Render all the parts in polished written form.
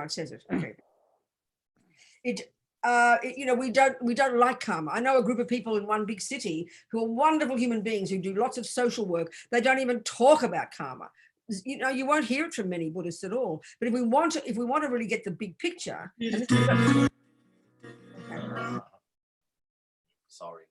it says it. Okay. You know, we don't like karma. I know a group of people in one big city who are wonderful human beings who do lots of social work. They don't even talk about karma. You know, you won't hear it from many Buddhists at all. But if we want to really get the big picture, sorry.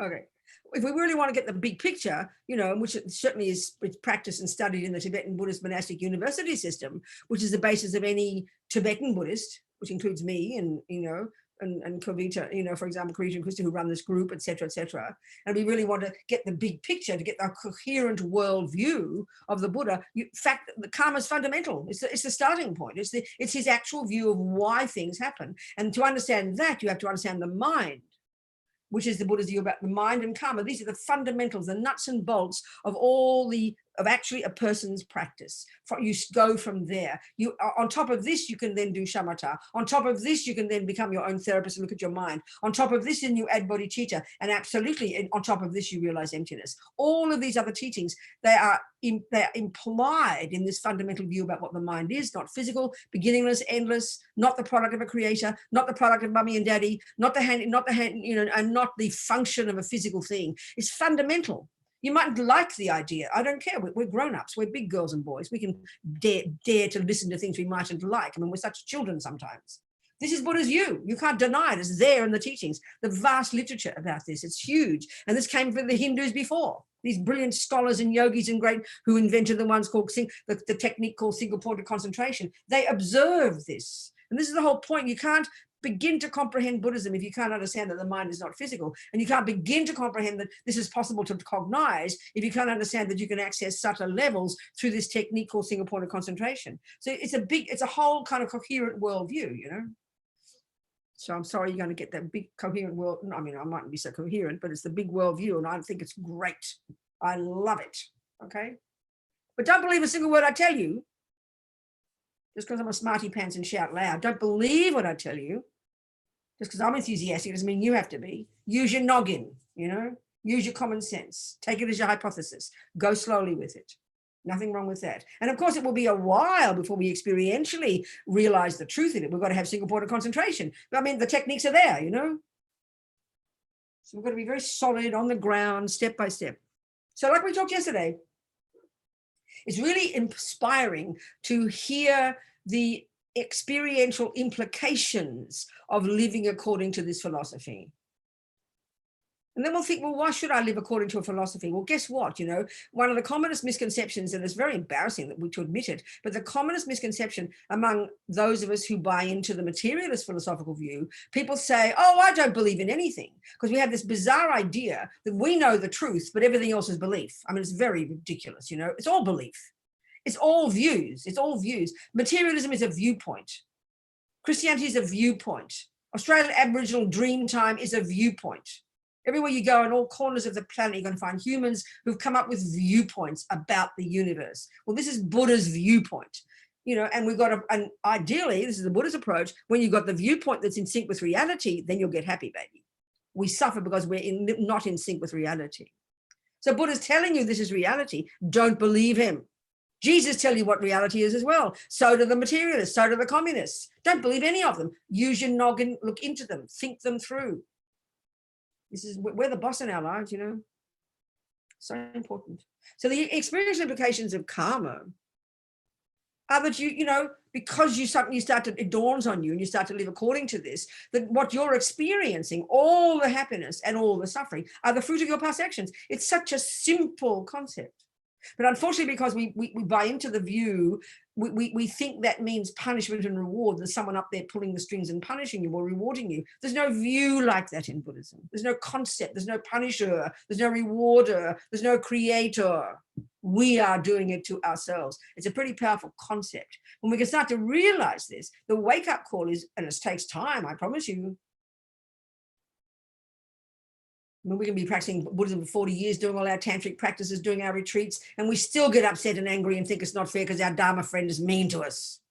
Okay. If we really want to get the big picture, you know, which it certainly is, it's practiced and studied in the Tibetan Buddhist monastic university system, which is the basis of any Tibetan Buddhist, which includes me and, you know, and Kavita, you know, for example, Kavita and Krista, who run this group, et cetera, et cetera. And we really want to get the big picture, to get the coherent worldview of the Buddha. In fact, the karma is fundamental. It's the starting point. It's his actual view of why things happen. And to understand that, you have to understand the mind, which is the Buddha's view about the mind and karma. These are the fundamentals, the nuts and bolts of actually a person's practice. You go from there. On top of this, you can then do shamatha. On top of this, you can then become your own therapist and look at your mind. On top of this, then you add bodhicitta. And absolutely, on top of this, you realize emptiness. All of these other teachings, they are implied in this fundamental view about what the mind is, not physical, beginningless, endless, not the product of a creator, not the product of mummy and daddy, not the hand, you know, and not the function of a physical thing. It's fundamental. You might like the idea. I don't care. We're grown-ups. We're big girls and boys. We can dare to listen to things we mightn't like. I mean, we're such children sometimes. This is Buddha's view. You can't deny it. It's there in the teachings. The vast literature about this, it's huge. And this came from the Hindus before. These brilliant scholars and yogis and great who invented the ones called the technique called single point of concentration. They observed this. And this is the whole point. You can't begin to comprehend Buddhism if you can't understand that the mind is not physical. And you can't begin to comprehend that this is possible to cognize if you can't understand that you can access subtler levels through this technique called single point of concentration. So it's a whole kind of coherent worldview, you know. So I'm sorry you're going to get that big coherent world. I mean, I mightn't be so coherent, but it's the big worldview, and I think it's great. I love it. Okay. But don't believe a single word I tell you. Just because I'm a smarty pants and shout loud. Don't believe what I tell you. Just because I'm enthusiastic doesn't mean you have to be. Use your noggin, you know. Use your common sense. Take it as your hypothesis. Go slowly with it. Nothing wrong with that. And of course, it will be a while before we experientially realize the truth of it. We've got to have single point of concentration. I mean, the techniques are there, you know. So we've got to be very solid on the ground, step by step. So like we talked yesterday, it's really inspiring to hear the experiential implications of living according to this philosophy. And then we'll think, well, why should I live according to a philosophy? Well, guess what? You know, one of the commonest misconceptions, and it's very embarrassing to admit it, but the commonest misconception among those of us who buy into the materialist philosophical view, people say, oh, I don't believe in anything, because we have this bizarre idea that we know the truth, but everything else is belief. I mean, it's very ridiculous, you know, it's all belief. It's all views. It's all views. Materialism is a viewpoint. Christianity is a viewpoint. Australian Aboriginal dream time is a viewpoint. Everywhere you go in all corners of the planet, you're going to find humans who've come up with viewpoints about the universe. Well, this is Buddha's viewpoint, you know, and we've got and ideally, this is the Buddha's approach. When you've got the viewpoint that's in sync with reality, then you'll get happy, baby. We suffer because we're not in sync with reality. So Buddha's telling you this is reality. Don't believe him. Jesus tells you what reality is as well. So do the materialists, so do the communists. Don't believe any of them. Use your noggin, look into them, think them through. We're the boss in our lives, you know. So important. So the experiential implications of karma are that you know, because it dawns on you and you start to live according to this, that what you're experiencing, all the happiness and all the suffering, are the fruit of your past actions. It's such a simple concept. But unfortunately, because we buy into the view, we think that means punishment and reward. There's someone up there pulling the strings and punishing you or rewarding you. There's no view like that in Buddhism. There's no concept. There's no punisher. There's no rewarder. There's no creator. We are doing it to ourselves. It's a pretty powerful concept. When we can start to realize this, the wake-up call is, and it takes time, I promise you. I mean, we can be practicing Buddhism for 40 years, doing all our tantric practices, doing our retreats, and we still get upset and angry and think it's not fair because our Dharma friend is mean to us.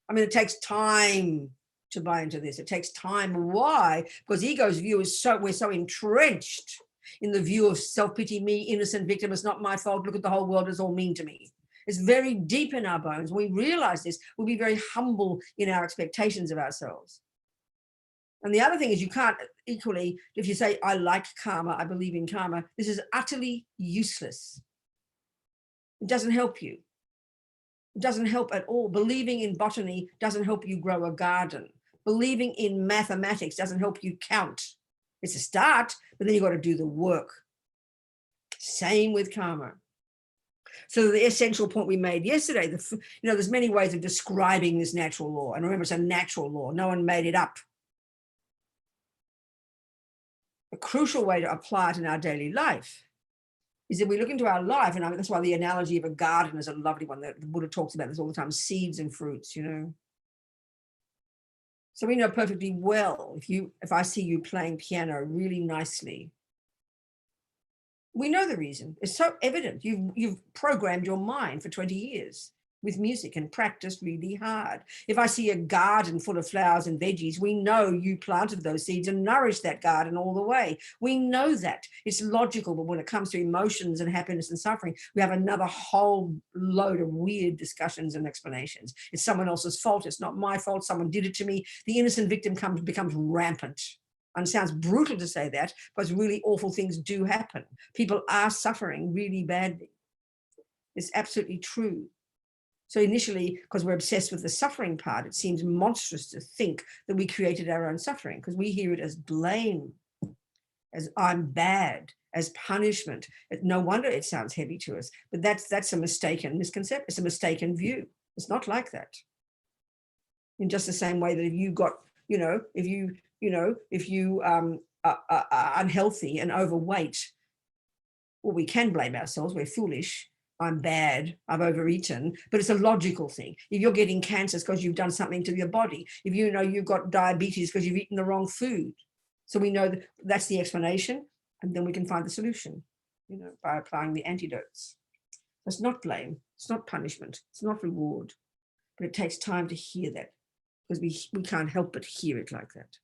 I mean, it takes time to buy into this. It takes time. Why? Because ego's view is we're so entrenched in the view of self-pity, me, innocent victim, it's not my fault, look at the whole world, it's all mean to me. It's very deep in our bones. When we realize this, we'll be very humble in our expectations of ourselves. And the other thing is, you can't equally, if you say, I like karma, I believe in karma, this is utterly useless. It doesn't help you. It doesn't help at all. Believing in botany doesn't help you grow a garden. Believing in mathematics doesn't help you count. It's a start, but then you've got to do the work. Same with karma. So the essential point we made yesterday, there's many ways of describing this natural law. And remember, it's a natural law. No one made it up. A crucial way to apply it in our daily life is that we look into our life, and that's why the analogy of a garden is a lovely one that the Buddha talks about this all the time, seeds and fruits, So we know perfectly well, if I see you playing piano really nicely, we know the reason. It's so evident. You've programmed your mind for 20 years with music and practiced really hard. If I see a garden full of flowers and veggies, we know you planted those seeds and nourished that garden all the way. We know that. It's logical, but when it comes to emotions and happiness and suffering, we have another whole load of weird discussions and explanations. It's someone else's fault. It's not my fault. Someone did it to me. The innocent victim becomes rampant. And it sounds brutal to say that, but really awful things do happen. People are suffering really badly. It's absolutely true. So initially, because we're obsessed with the suffering part, it seems monstrous to think that we created our own suffering, because we hear it as blame, as I'm bad, as punishment. No wonder it sounds heavy to us, but that's a mistaken misconception. It's a mistaken view. It's not like that. In just the same way that if you got, if you are unhealthy and overweight, well, we can blame ourselves. We're foolish. I'm bad, I've overeaten, but it's a logical thing. If you're getting cancer, it's because you've done something to your body. If you know you've got diabetes because you've eaten the wrong food. So we know that's the explanation, and then we can find the solution, by applying the antidotes. It's not blame, it's not punishment, it's not reward, but it takes time to hear that, because we can't help but hear it like that.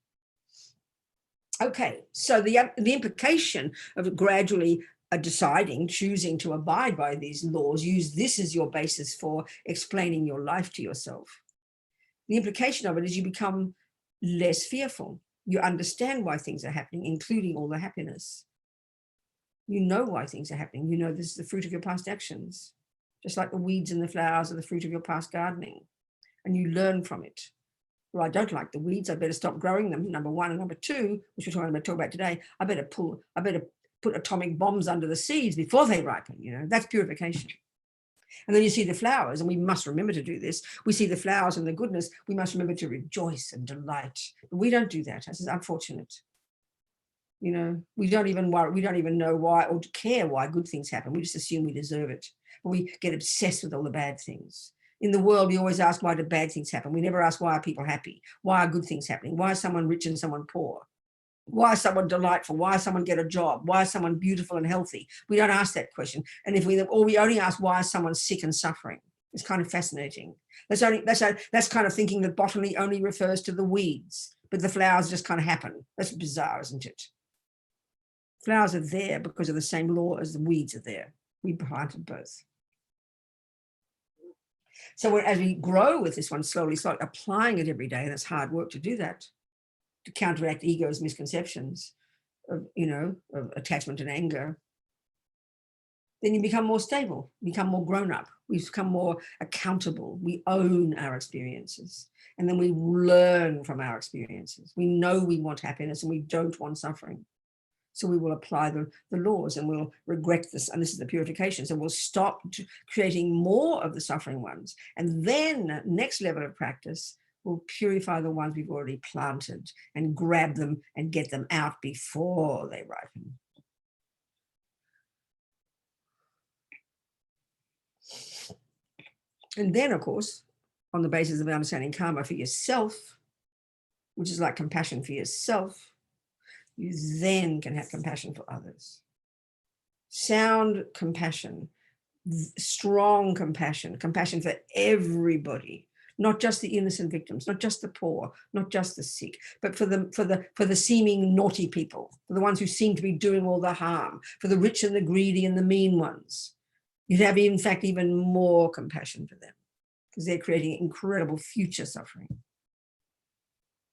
Okay, so the implication of gradually choosing to abide by these laws, use this as your basis for explaining your life to yourself. The implication of it is you become less fearful. You understand why things are happening, including all the happiness. You know why things are happening. You know this is the fruit of your past actions, just like the weeds and the flowers are the fruit of your past gardening, and you learn from it. Well, I don't like the weeds, I better stop growing them, number one. And number two, which we're going to talk about today, I better put atomic bombs under the seeds before they ripen. That's purification. And then you see the flowers, and we must remember to do this. We see the flowers and the goodness. We must remember to rejoice and delight. But we don't do that. This is unfortunate. We don't even worry. We don't even know why or care why good things happen. We just assume we deserve it. But we get obsessed with all the bad things. In the world, we always ask, why do bad things happen? We never ask, why are people happy? Why are good things happening? Why is someone rich and someone poor? Why is someone delightful? Why is someone get a job? Why is someone beautiful and healthy? We don't ask that question. And we only ask, why is someone sick and suffering? It's kind of fascinating. That's kind of thinking that botany only refers to the weeds, but the flowers just kind of happen. That's bizarre, isn't it? Flowers are there because of the same law as the weeds are there. We planted both. So as we grow with this one slowly, applying it every day, and it's hard work to do that, to counteract ego's misconceptions of attachment and anger, then you become more stable, become more grown up, we become more accountable, we own our experiences, and then we learn from our experiences. We know we want happiness and we don't want suffering. So we will apply the laws, and we'll regret this, and this is the purification. So we'll stop creating more of the suffering ones. And then next level of practice, we'll purify the ones we've already planted and grab them and get them out before they ripen. And then, of course, on the basis of understanding karma for yourself, which is like compassion for yourself, you then can have compassion for others. Sound compassion, strong compassion, compassion for everybody, not just the innocent victims, not just the poor, not just the sick, but for the seeming naughty people, for the ones who seem to be doing all the harm, for the rich and the greedy and the mean ones. You'd have, in fact, even more compassion for them because they're creating incredible future suffering.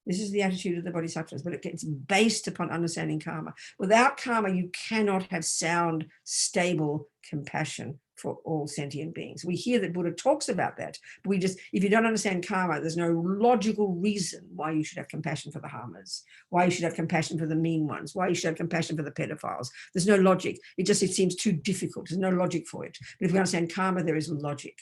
This is the attitude of the bodhisattvas, but it's based upon understanding karma. Without karma, you cannot have sound, stable compassion for all sentient beings. We hear that Buddha talks about that, but if you don't understand karma, there's no logical reason why you should have compassion for the harmers, why you should have compassion for the mean ones, why you should have compassion for the pedophiles. There's no logic. It seems too difficult. There's no logic for it. But if we understand karma, there is logic.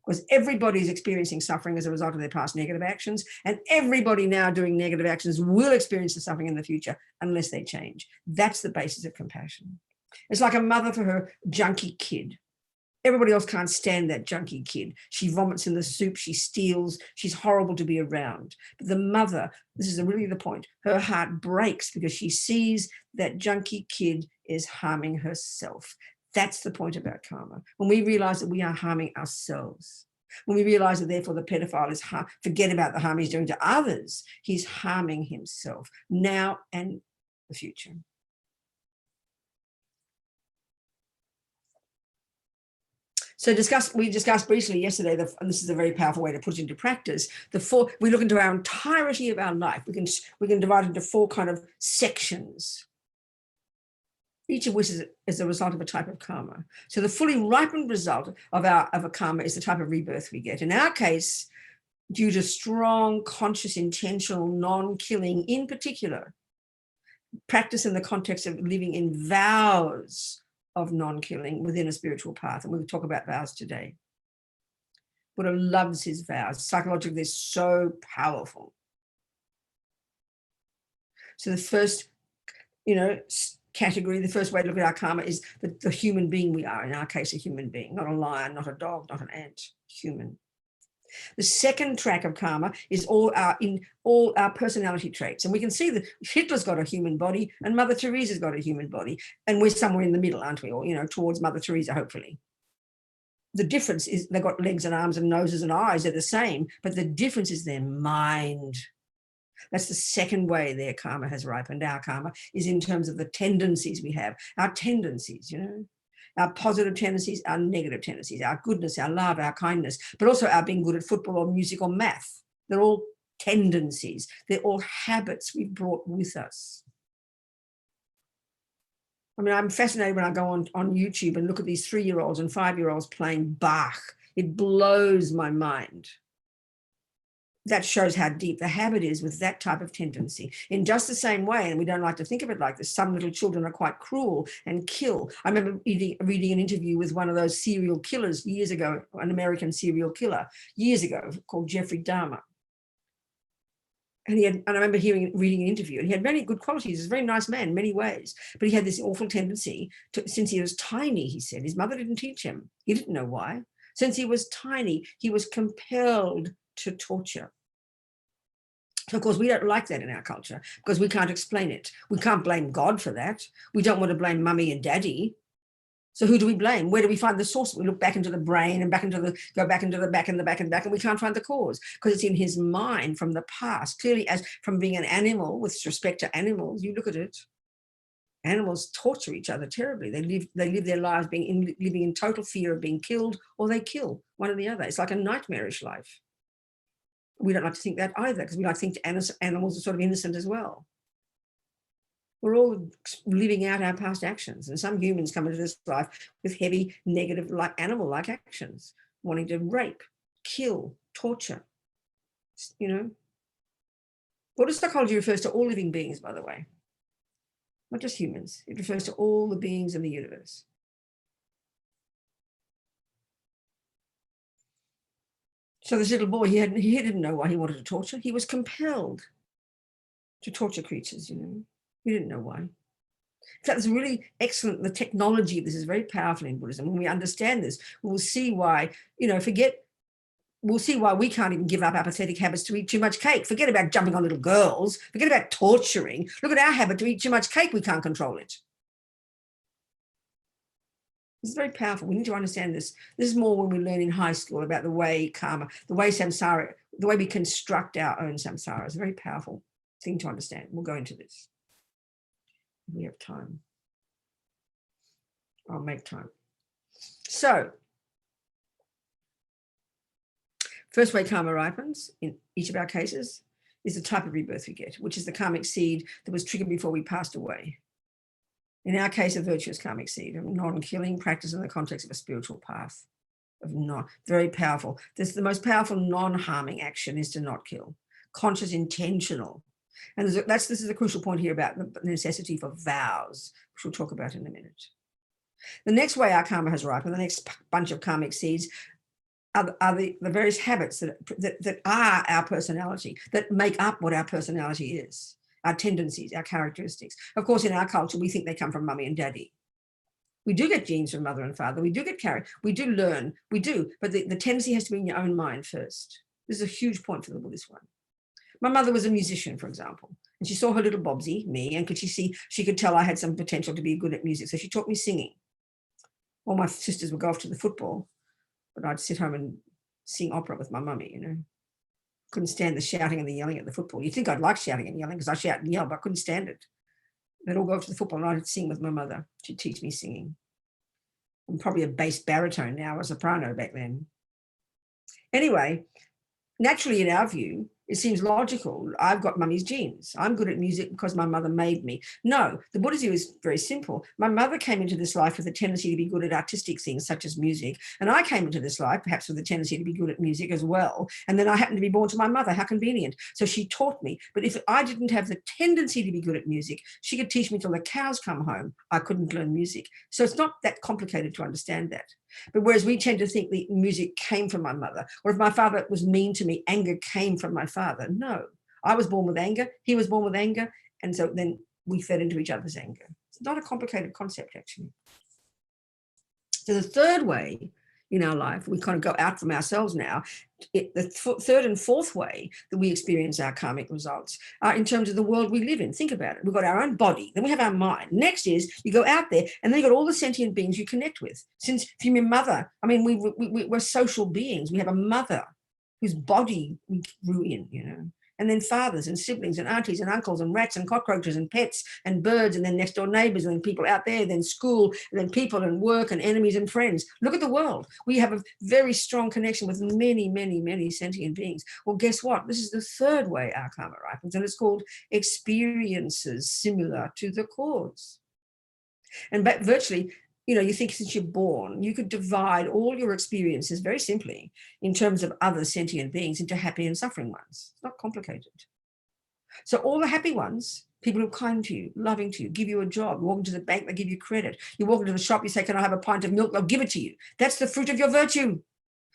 Because everybody is experiencing suffering as a result of their past negative actions, and everybody now doing negative actions will experience the suffering in the future unless they change. That's the basis of compassion. It's like a mother for her junkie kid. Everybody else can't stand that junkie kid. She vomits in the soup, she steals, she's horrible to be around. But the mother, this is really the point, her heart breaks because she sees that junkie kid is harming herself. That's the point about karma. When we realize that we are harming ourselves, when we realize that therefore the pedophile is forget about the harm he's doing to others, he's harming himself now and the future. So we discussed briefly yesterday, and this is a very powerful way to put it into practice, we look into our entirety of our life. We can divide it into 4 kind of sections, each of which is a result of a type of karma. So the fully ripened result of a karma is the type of rebirth we get. In our case, due to strong, conscious, intentional, non-killing, in particular, practice in the context of living in vows of non-killing within a spiritual path. And we'll talk about vows today. Buddha loves his vows. Psychologically, they're so powerful. So the first, category, the first way to look at our karma is the human being we are, in our case, a human being, not a lion, not a dog, not an ant, human. The second track of karma is all our personality traits. And we can see that Hitler's got a human body and Mother Teresa's got a human body. And we're somewhere in the middle, aren't we? Or, towards Mother Teresa, hopefully. The difference is they've got legs and arms and noses and eyes, they're the same, but the difference is their mind. That's the second way their karma has ripened. Our karma is in terms of the tendencies we have, our tendencies, our positive tendencies, our negative tendencies, our goodness, our love, our kindness, but also our being good at football or music or math. They're all tendencies. They're all habits we've brought with us. I mean, I'm fascinated when I go on YouTube and look at these 3-year-olds and 5-year-olds playing Bach. It blows my mind. That shows how deep the habit is with that type of tendency. In just the same way, and we don't like to think of it like this, some little children are quite cruel and kill. I remember reading an interview with one of those serial killers years ago, an American serial killer years ago called Jeffrey Dahmer. And I remember reading an interview, and he had very good qualities. He was a very nice man in many ways, but he had this awful tendency since he was tiny, he said. His mother didn't teach him. He didn't know why. Since he was tiny, he was compelled to torture. So, of course, we don't like that in our culture because we can't explain it. We can't blame God for that. We don't want to blame mummy and daddy. So who do we blame? Where do we find the source? We look back into the brain and go back into the back and the back and back, and we can't find the cause because it's in his mind from the past. Clearly, as from being an animal, with respect to animals, you look at it. Animals torture each other terribly. They live their lives living in total fear of being killed, or they kill one or the other. It's like a nightmarish life. We don't like to think that either because we like to think animals are sort of innocent as well. We're all living out our past actions, and some humans come into this life with heavy, negative, like animal-like actions, wanting to rape, kill, torture. Buddhist psychology refers to all living beings, by the way, not just humans. It refers to all the beings in the universe. So this little boy, he didn't know why he wanted to torture. He was compelled to torture creatures, He didn't know why. In fact, it's really excellent. The technology of this is very powerful in Buddhism. When we understand this, we'll see why, we'll see why we can't even give up our pathetic habits to eat too much cake. Forget about jumping on little girls. Forget about torturing. Look at our habit to eat too much cake. We can't control it. It's very powerful. We need to understand this. This is more when we learn in high school about the way karma, the way samsara, the way we construct our own samsara. It's a very powerful thing to understand. We'll go into this. We have time. I'll make time. So, first way karma ripens in each of our cases is the type of rebirth we get, which is the karmic seed that was triggered before we passed away. In our case, a virtuous karmic seed of non-killing practice in the context of a spiritual path. Very powerful. This the most powerful non-harming action is to not kill. Conscious, intentional. And this is a crucial point here about the necessity for vows, which we'll talk about in a minute. The next way our karma has ripened, the next bunch of karmic seeds, are the various habits that are our personality, that make up what our personality is, our tendencies, our characteristics. Of course, in our culture, we think they come from mummy and daddy. We do get genes from mother and father. We do get character. We do learn. We do. But the tendency has to be in your own mind first. This is a huge point for the Buddhist one. My mother was a musician, for example, and she saw her little Bobsy, me, and she could tell I had some potential to be good at music. So she taught me singing. All my sisters would go off to the football, but I'd sit home and sing opera with my mummy, you know. Couldn't stand the shouting and the yelling at the football. You'd think I'd like shouting and yelling because I shout and yell, but I couldn't stand it. They'd all go off to the football and I'd sing with my mother. She'd teach me singing. I'm probably a bass baritone now, a soprano back then. Anyway, naturally, in our view, it seems logical. I've got mummy's genes. I'm good at music because my mother made me. No, the Buddha's view is very simple. My mother came into this life with a tendency to be good at artistic things such as music. And I came into this life perhaps with a tendency to be good at music as well. And then I happened to be born to my mother. How convenient. So she taught me. But if I didn't have the tendency to be good at music, she could teach me till the cows come home. I couldn't learn music. So it's not that complicated to understand that. But whereas we tend to think the music came from my mother, or if my father was mean to me, anger came from my father. No, I was born with anger. He was born with anger. And so then we fed into each other's anger. It's not a complicated concept, actually. So the third way in our life, we kind of go out from ourselves now. The third and fourth way that we experience our karmic results are in terms of the world we live in. Think about it. We've got our own body, then we have our mind. Next is you go out there and then you've got all the sentient beings you connect with. Since from your mother, I mean, we're social beings. We have a mother whose body we grew in, you know. And then fathers and siblings and aunties and uncles and rats and cockroaches and pets and birds and then next door neighbors and then people out there, then school and then people and work and enemies and friends. Look at the world. We have a very strong connection with many, many, many sentient beings. Well, guess what? This is the third way our karma ripens, and it's called experiences similar to the cause. And virtually, you know, you think since you're born, you could divide all your experiences very simply in terms of other sentient beings into happy and suffering ones. It's not complicated. So all the happy ones, people who are kind to you, loving to you, give you a job, you walk into the bank, they give you credit. You walk into the shop, you say, can I have a pint of milk? They'll give it to you. That's the fruit of your virtue.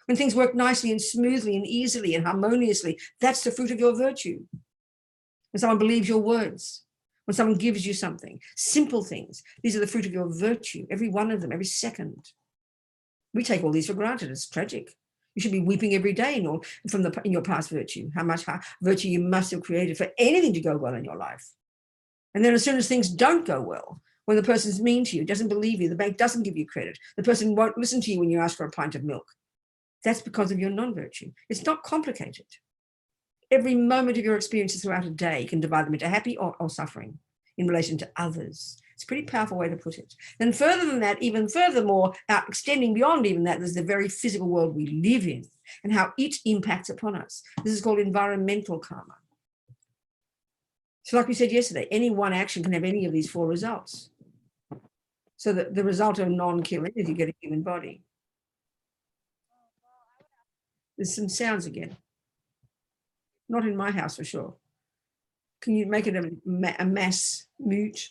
When things work nicely and smoothly and easily and harmoniously, that's the fruit of your virtue. When someone believes your words, when someone gives you something, simple things, these are the fruit of your virtue, every one of them, every second. We take all these for granted. It's tragic. You should be weeping every day in your past virtue, how much virtue you must have created for anything to go well in your life. And then as soon as things don't go well, when the person's mean to you, doesn't believe you, the bank doesn't give you credit, the person won't listen to you when you ask for a pint of milk, that's because of your non-virtue. It's not complicated. Every moment of your experiences throughout a day, you can divide them into happy or suffering in relation to others. It's a pretty powerful way to put it. Then further than that, even furthermore, extending beyond even that, there's the very physical world we live in and how it impacts upon us. This is called environmental karma. So like we said yesterday, any one action can have any of these four results. So the result of non-killing is you get a human body. There's some sounds again. Not in my house for sure. Can you make it a mass mute?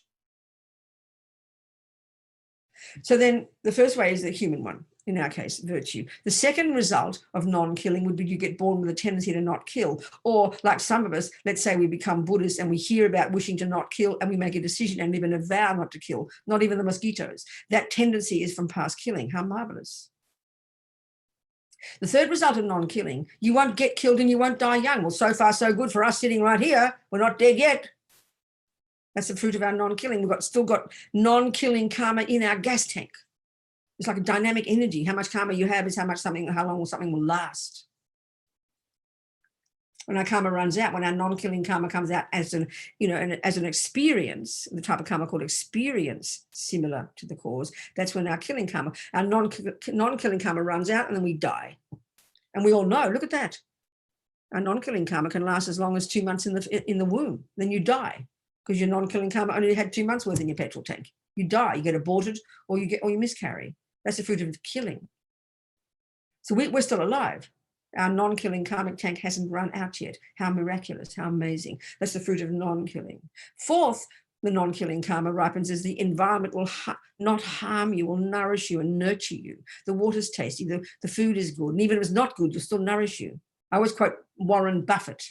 So then the first way is the human one, in our case, virtue. The second result of non-killing would be you get born with a tendency to not kill. Or like some of us, let's say we become Buddhists and we hear about wishing to not kill and we make a decision and live in a vow not to kill, not even the mosquitoes. That tendency is from past killing. How marvelous. The third result of non-killing, you won't get killed and you won't die young. Well, so far, so good for us sitting right here. We're not dead yet. That's the fruit of our non-killing. We've still got non-killing karma in our gas tank. It's like a dynamic energy. How much karma you have is how long something will last. When our karma runs out, when our non-killing karma comes out as an, as an experience, the type of karma called experience, similar to the cause, that's when our killing karma, our non-killing karma runs out, and then we die. And we all know, look at that. Our non-killing karma can last as long as 2 months in the womb. Then you die because your non-killing karma only had 2 months worth in your petrol tank. You die, you get aborted, or you miscarry. That's the fruit of killing. So we're still alive. Our non-killing karmic tank hasn't run out yet. How miraculous, how amazing. That's the fruit of non-killing. Fourth, the non-killing karma ripens as the environment will not harm you, will nourish you and nurture you. The water's tasty, the food is good, and even if it's not good, you'll still nourish you. I always quote Warren Buffett.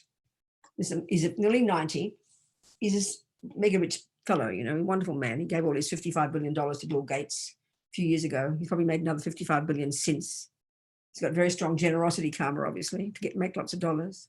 He's nearly 90. He's this mega rich fellow, a wonderful man. He gave all his $55 billion to Bill Gates a few years ago. He's probably made another $55 billion since. He's got very strong generosity karma, obviously, to make lots of dollars.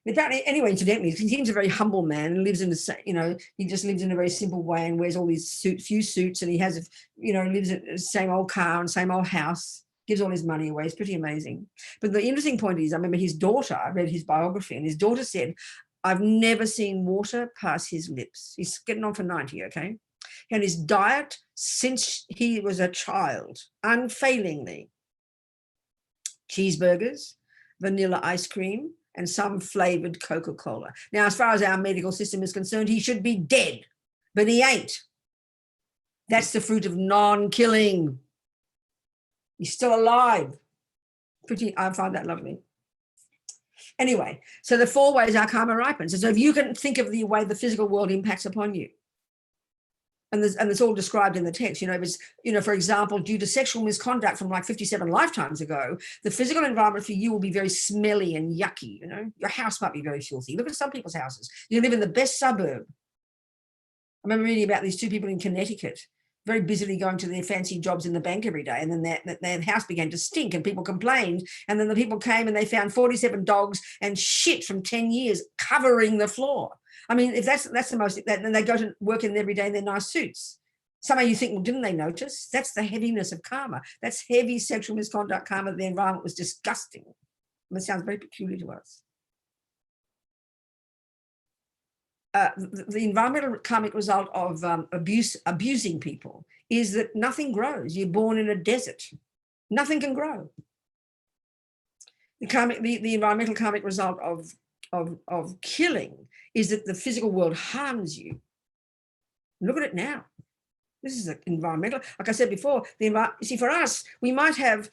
But anyway, incidentally, he seems a very humble man and lives in he just lives in a very simple way and wears all these few suits, and he has, lives in the same old car and same old house, gives all his money away. It's pretty amazing. But the interesting point is, I remember his daughter, I read his biography, and his daughter said, I've never seen water pass his lips. He's getting on for 90, okay? And his diet since he was a child, unfailingly, cheeseburgers, vanilla ice cream, and some flavored Coca-Cola. Now, as far as our medical system is concerned, he should be dead, but he ain't. That's the fruit of non-killing. He's still alive. I find that lovely. Anyway, so the 4 ways our karma ripens. And so if you can think of the way the physical world impacts upon you, and it's all described in the text, if it's, for example, due to sexual misconduct from like 57 lifetimes ago, the physical environment for you will be very smelly and yucky, your house might be very filthy. Look at some people's houses. You live in the best suburb. I remember reading about these 2 people in Connecticut, very busily going to their fancy jobs in the bank every day. And then their house began to stink and people complained. And then the people came and they found 47 dogs and shit from 10 years covering the floor. I mean, if that's the most, then they go to work in every day in their nice suits. Somehow you think, well, didn't they notice? That's the heaviness of karma. That's heavy sexual misconduct karma. The environment was disgusting. And it sounds very peculiar to us. The environmental karmic result of abusing people is that nothing grows. You're born in a desert. Nothing can grow. The environmental karmic result of killing is that the physical world harms you. Look at it now. This is environmental. Like I said before, see, for us, we might have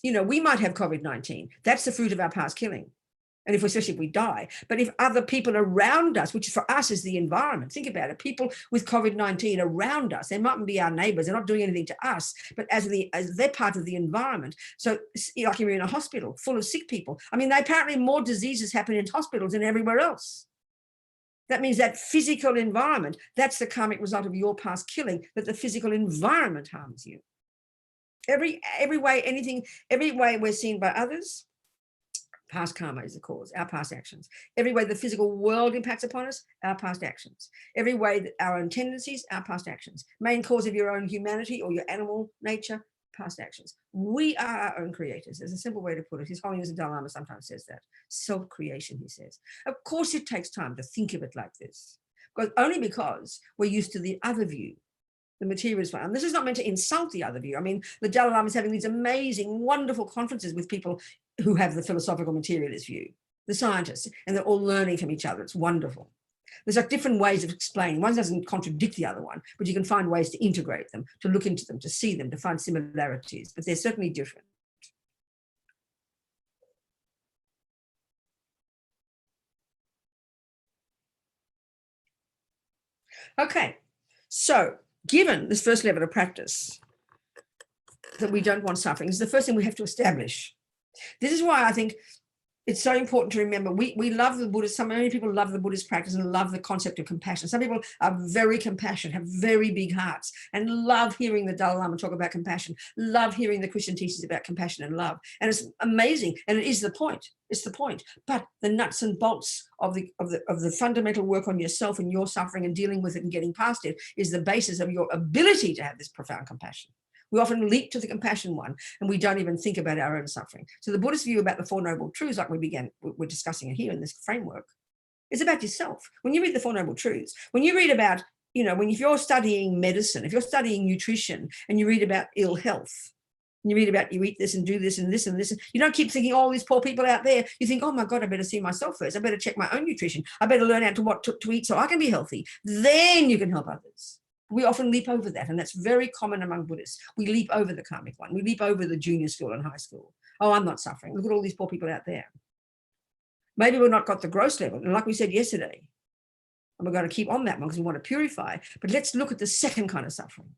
COVID-19. That's the fruit of our past killing. And especially if we die. But if other people around us, which for us is the environment, think about it, people with COVID-19 around us, they mightn't be our neighbors, they're not doing anything to us, but as they're part of the environment. So like you're in a hospital full of sick people. I mean, apparently more diseases happen in hospitals than everywhere else. That means that physical environment, that's the karmic result of your past killing, that the physical environment harms you. Every way we're seen by others, past karma is the cause, our past actions. Every way the physical world impacts upon us, our past actions. Every way that our own tendencies, our past actions. Main cause of your own humanity or your animal nature, past actions. We are our own creators. There's a simple way to put it. His Holiness the Dalai Lama sometimes says that. Self-creation, he says. Of course it takes time to think of it like this, only because we're used to the other view, the materialist one. And this is not meant to insult the other view. I mean, the Dalai Lama is having these amazing, wonderful conferences with people who have the philosophical materialist view, the scientists, and they're all learning from each other. It's wonderful. There's like different ways of explaining. One doesn't contradict the other one, but you can find ways to integrate them, to look into them, to see them, to find similarities, but they're certainly different. Okay, so given this first level of practice, that we don't want suffering, is the first thing we have to establish. This is why I think it's so important to remember, we love the Buddhist, many people love the Buddhist practice and love the concept of compassion. Some people are very compassionate, have very big hearts, and love hearing the Dalai Lama talk about compassion, love hearing the Christian teachings about compassion and love. And it's amazing, and it is the point. It's the point. But the nuts and bolts of the fundamental work on yourself and your suffering and dealing with it and getting past it is the basis of your ability to have this profound compassion. We often leap to the compassion one, and we don't even think about our own suffering. So the Buddhist view about the Four Noble Truths, like we're discussing it here in this framework, is about yourself. When you read the Four Noble Truths, when you read about, if you're studying medicine, if you're studying nutrition, and you read about ill health, and you read about you eat this and do this and this and this, you don't keep thinking, oh, these poor people out there. You think, oh my God, I better see myself first. I better check my own nutrition. I better learn out to what to eat so I can be healthy. Then you can help others. We often leap over that, and that's very common among Buddhists. We leap over the karmic one. We leap over the junior school and high school. Oh, I'm not suffering. Look at all these poor people out there. Maybe we've not got the gross level. And like we said yesterday, and we're going to keep on that one because we want to purify, but let's look at the second kind of suffering.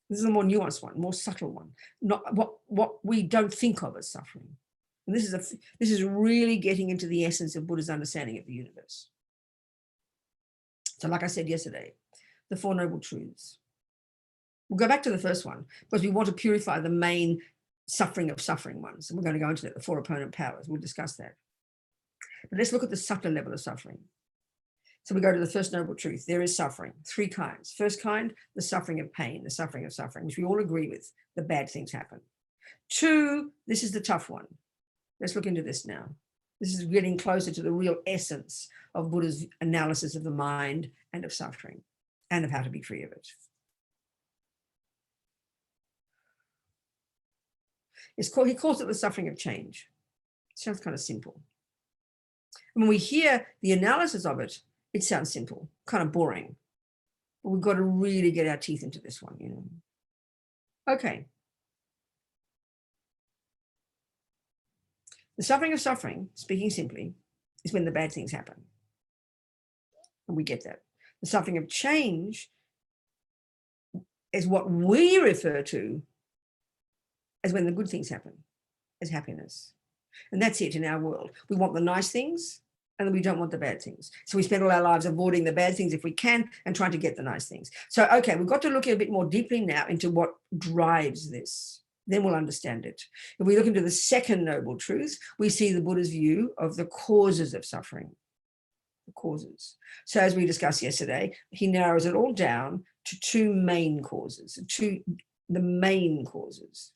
This is a more nuanced one, more subtle one, not what we don't think of as suffering. And this is really getting into the essence of Buddha's understanding of the universe. So like I said yesterday, the Four Noble Truths. We'll go back to the first one because we want to purify the main suffering of suffering ones. And we're going to go into that, the four opponent powers. We'll discuss that. But let's look at the subtler level of suffering. So we go to the first noble truth. There is suffering, three kinds. First kind, the suffering of pain, the suffering of suffering, which we all agree with, the bad things happen. Two, this is the tough one. Let's look into this now. This is getting closer to the real essence of Buddha's analysis of the mind and of suffering and of how to be free of it. He calls it the suffering of change. It sounds kind of simple. And when we hear the analysis of it, it sounds simple, kind of boring. But we've got to really get our teeth into this one, Okay. The suffering of suffering, speaking simply, is when the bad things happen. And we get that. The suffering of change is what we refer to as when the good things happen, as happiness. And that's it in our world. We want the nice things, and then we don't want the bad things. So we spend all our lives avoiding the bad things if we can and trying to get the nice things. So, okay, we've got to look a bit more deeply now into what drives this. Then we'll understand it. If we look into the second noble truth, we see the Buddha's view of the causes of suffering. The causes. So as we discussed yesterday, he narrows it all down to two main causes, the main causes.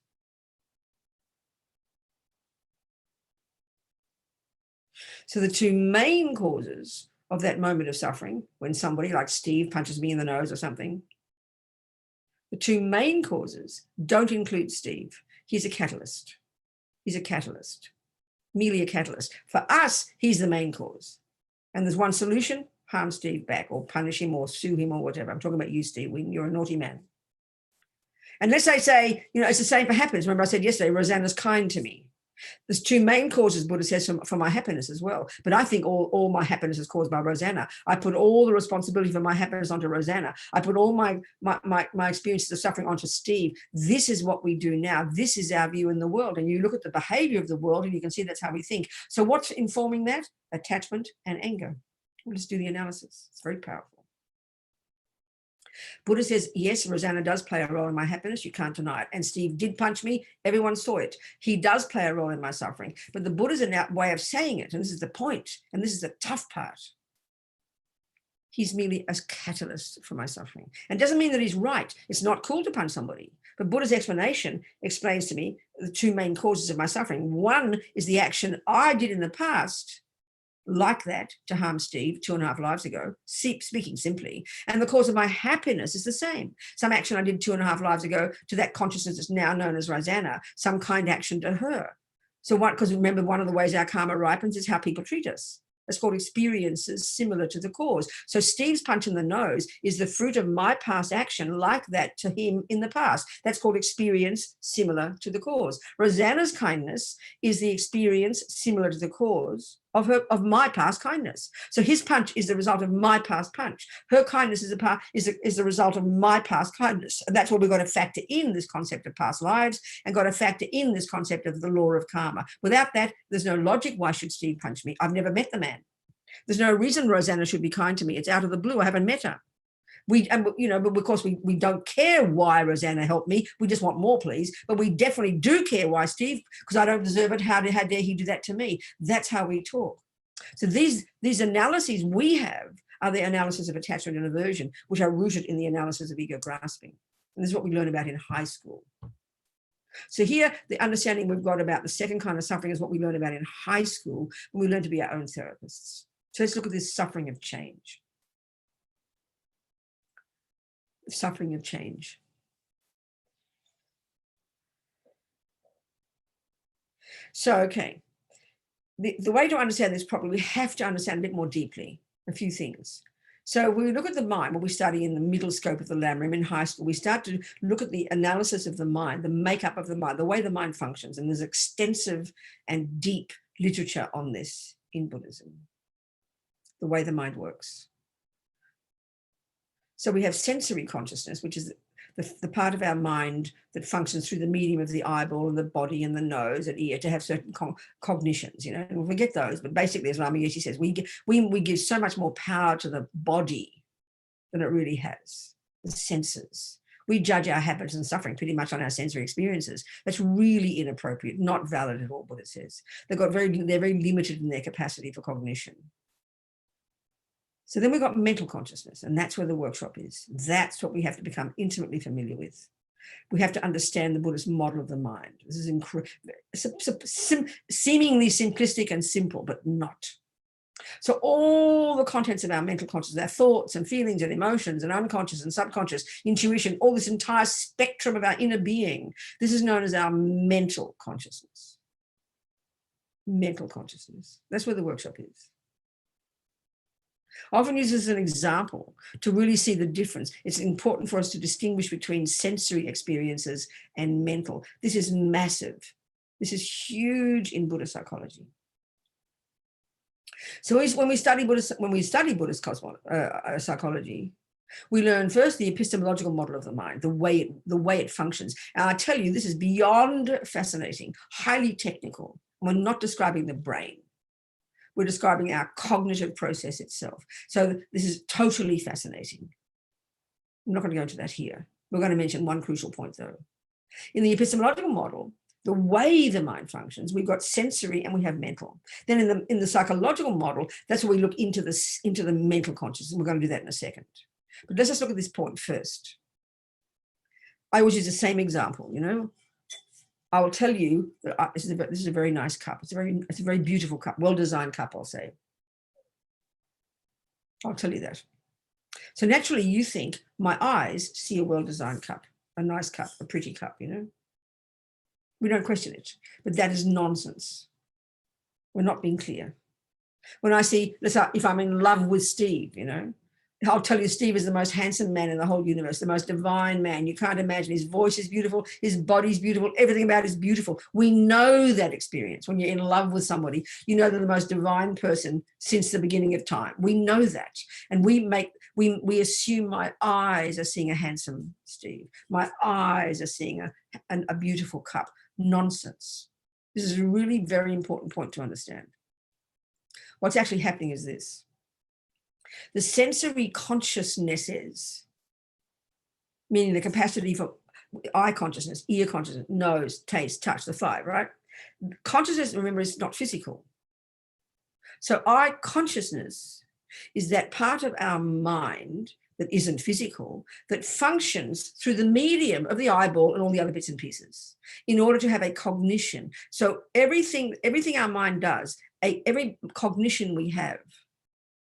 So the two main causes of that moment of suffering, when somebody like Steve punches me in the nose or something, the two main causes don't include Steve. He's a catalyst. He's a catalyst, merely a catalyst. For us, he's the main cause. And there's one solution: harm Steve back or punish him or sue him or whatever. I'm talking about you, Steve. You're a naughty man. Unless they say, it's the same for happiness. Remember I said yesterday, Rosanna's kind to me. There's two main causes, Buddha says, for my happiness as well. But I think all my happiness is caused by Rosanna. I put all the responsibility for my happiness onto Rosanna. I put all my experiences of suffering onto Steve. This is what we do now. This is our view in the world. And you look at the behavior of the world and you can see that's how we think. So what's informing that? Attachment and anger. Well, let's do the analysis. It's very powerful. Buddha says, yes, Rosanna does play a role in my happiness. You can't deny it. And Steve did punch me. Everyone saw it. He does play a role in my suffering. But the Buddha's a way of saying it, and this is the point, and this is the tough part. He's merely a catalyst for my suffering. And doesn't mean that he's right. It's not cool to punch somebody. But Buddha's explanation explains to me the two main causes of my suffering. One is the action I did in the past, like that, to harm Steve 2.5 lives ago, speaking simply. And the cause of my happiness is the same. Some action I did 2.5 lives ago to that consciousness that's now known as Rosanna, some kind action to her. So because remember, one of the ways our karma ripens is how people treat us. It's called experiences similar to the cause. So Steve's punch in the nose is the fruit of my past action like that to him in the past. That's called experience similar to the cause. Rosanna's kindness is the experience similar to the cause of my past kindness. So his punch is the result of my past punch. Her kindness is the result of my past kindness. And that's where we've got to factor in this concept of past lives and got to factor in this concept of the law of karma. Without that, there's no logic. Why should Steve punch me? I've never met the man. There's no reason Rosanna should be kind to me. It's out of the blue. I haven't met her. But of course we don't care why Rosanna helped me. We just want more, please. But we definitely do care why Steve, because I don't deserve it. How dare he do that to me? That's how we talk. So these analyses we have are the analysis of attachment and aversion, which are rooted in the analysis of ego grasping. And this is what we learn about in high school. So here, the understanding we've got about the second kind of suffering is what we learn about in high school when we learn to be our own therapists. So let's look at this suffering of change. Suffering of change. So, okay, the way to understand this properly, we have to understand a bit more deeply a few things. So when we look at the mind, what we study in the middle scope of the Lamrim in high school, we start to look at the analysis of the mind, the makeup of the mind, the way the mind functions. And there's extensive and deep literature on this in Buddhism, the way the mind works. So we have sensory consciousness, which is the part of our mind that functions through the medium of the eyeball and the body and the nose and ear to have certain cognitions, you know, and we get those. But basically, as Rama Yoshi says, we give so much more power to the body than it really has, the senses. We judge our habits and suffering pretty much on our sensory experiences. That's really inappropriate, not valid at all, what it says. They're very limited in their capacity for cognition. So then we've got mental consciousness, and that's where the workshop is. That's what we have to become intimately familiar with. We have to understand the Buddhist model of the mind. This is seemingly simplistic and simple, but not. So all the contents of our mental consciousness, our thoughts and feelings and emotions and unconscious and subconscious, intuition, all this entire spectrum of our inner being, this is known as our mental consciousness. Mental consciousness. That's where the workshop is. I often use this as an example to really see the difference. It's important for us to distinguish between sensory experiences and mental. This is massive. This is huge in Buddhist psychology. So when we study Buddhist psychology, we learn first the epistemological model of the mind, the way it functions. And I tell you, this is beyond fascinating, highly technical. We're not describing the brain. We're describing our cognitive process itself. So this is totally fascinating. I'm not going to go into that here. We're going to mention one crucial point, though. In the epistemological model, the way the mind functions, we've got sensory and we have mental. Then in the psychological model, that's where we look into the mental consciousness. We're going to do that in a second. But let's just look at this point first. I always use the same example, you know. I will tell you that this is a very nice cup. It's a very beautiful cup, well-designed cup, I'll say. I'll tell you that. So naturally, you think my eyes see a well-designed cup, a nice cup, a pretty cup, you know. We don't question it, but that is nonsense. We're not being clear. When I see, if I'm in love with Steve, you know, I'll tell you, Steve is the most handsome man in the whole universe, the most divine man. You can't imagine. His voice is beautiful. His body's beautiful. Everything about it is beautiful. We know that experience. When you're in love with somebody, you know they're the most divine person since the beginning of time. We know that. And we assume my eyes are seeing a handsome Steve. My eyes are seeing a beautiful cup. Nonsense. This is a really very important point to understand. What's actually happening is this. The sensory consciousnesses, meaning the capacity for eye consciousness, ear consciousness, nose, taste, touch, the five, right? Consciousness, remember, is not physical. So eye consciousness is that part of our mind that isn't physical, that functions through the medium of the eyeball and all the other bits and pieces in order to have a cognition. So everything our mind does, every cognition we have,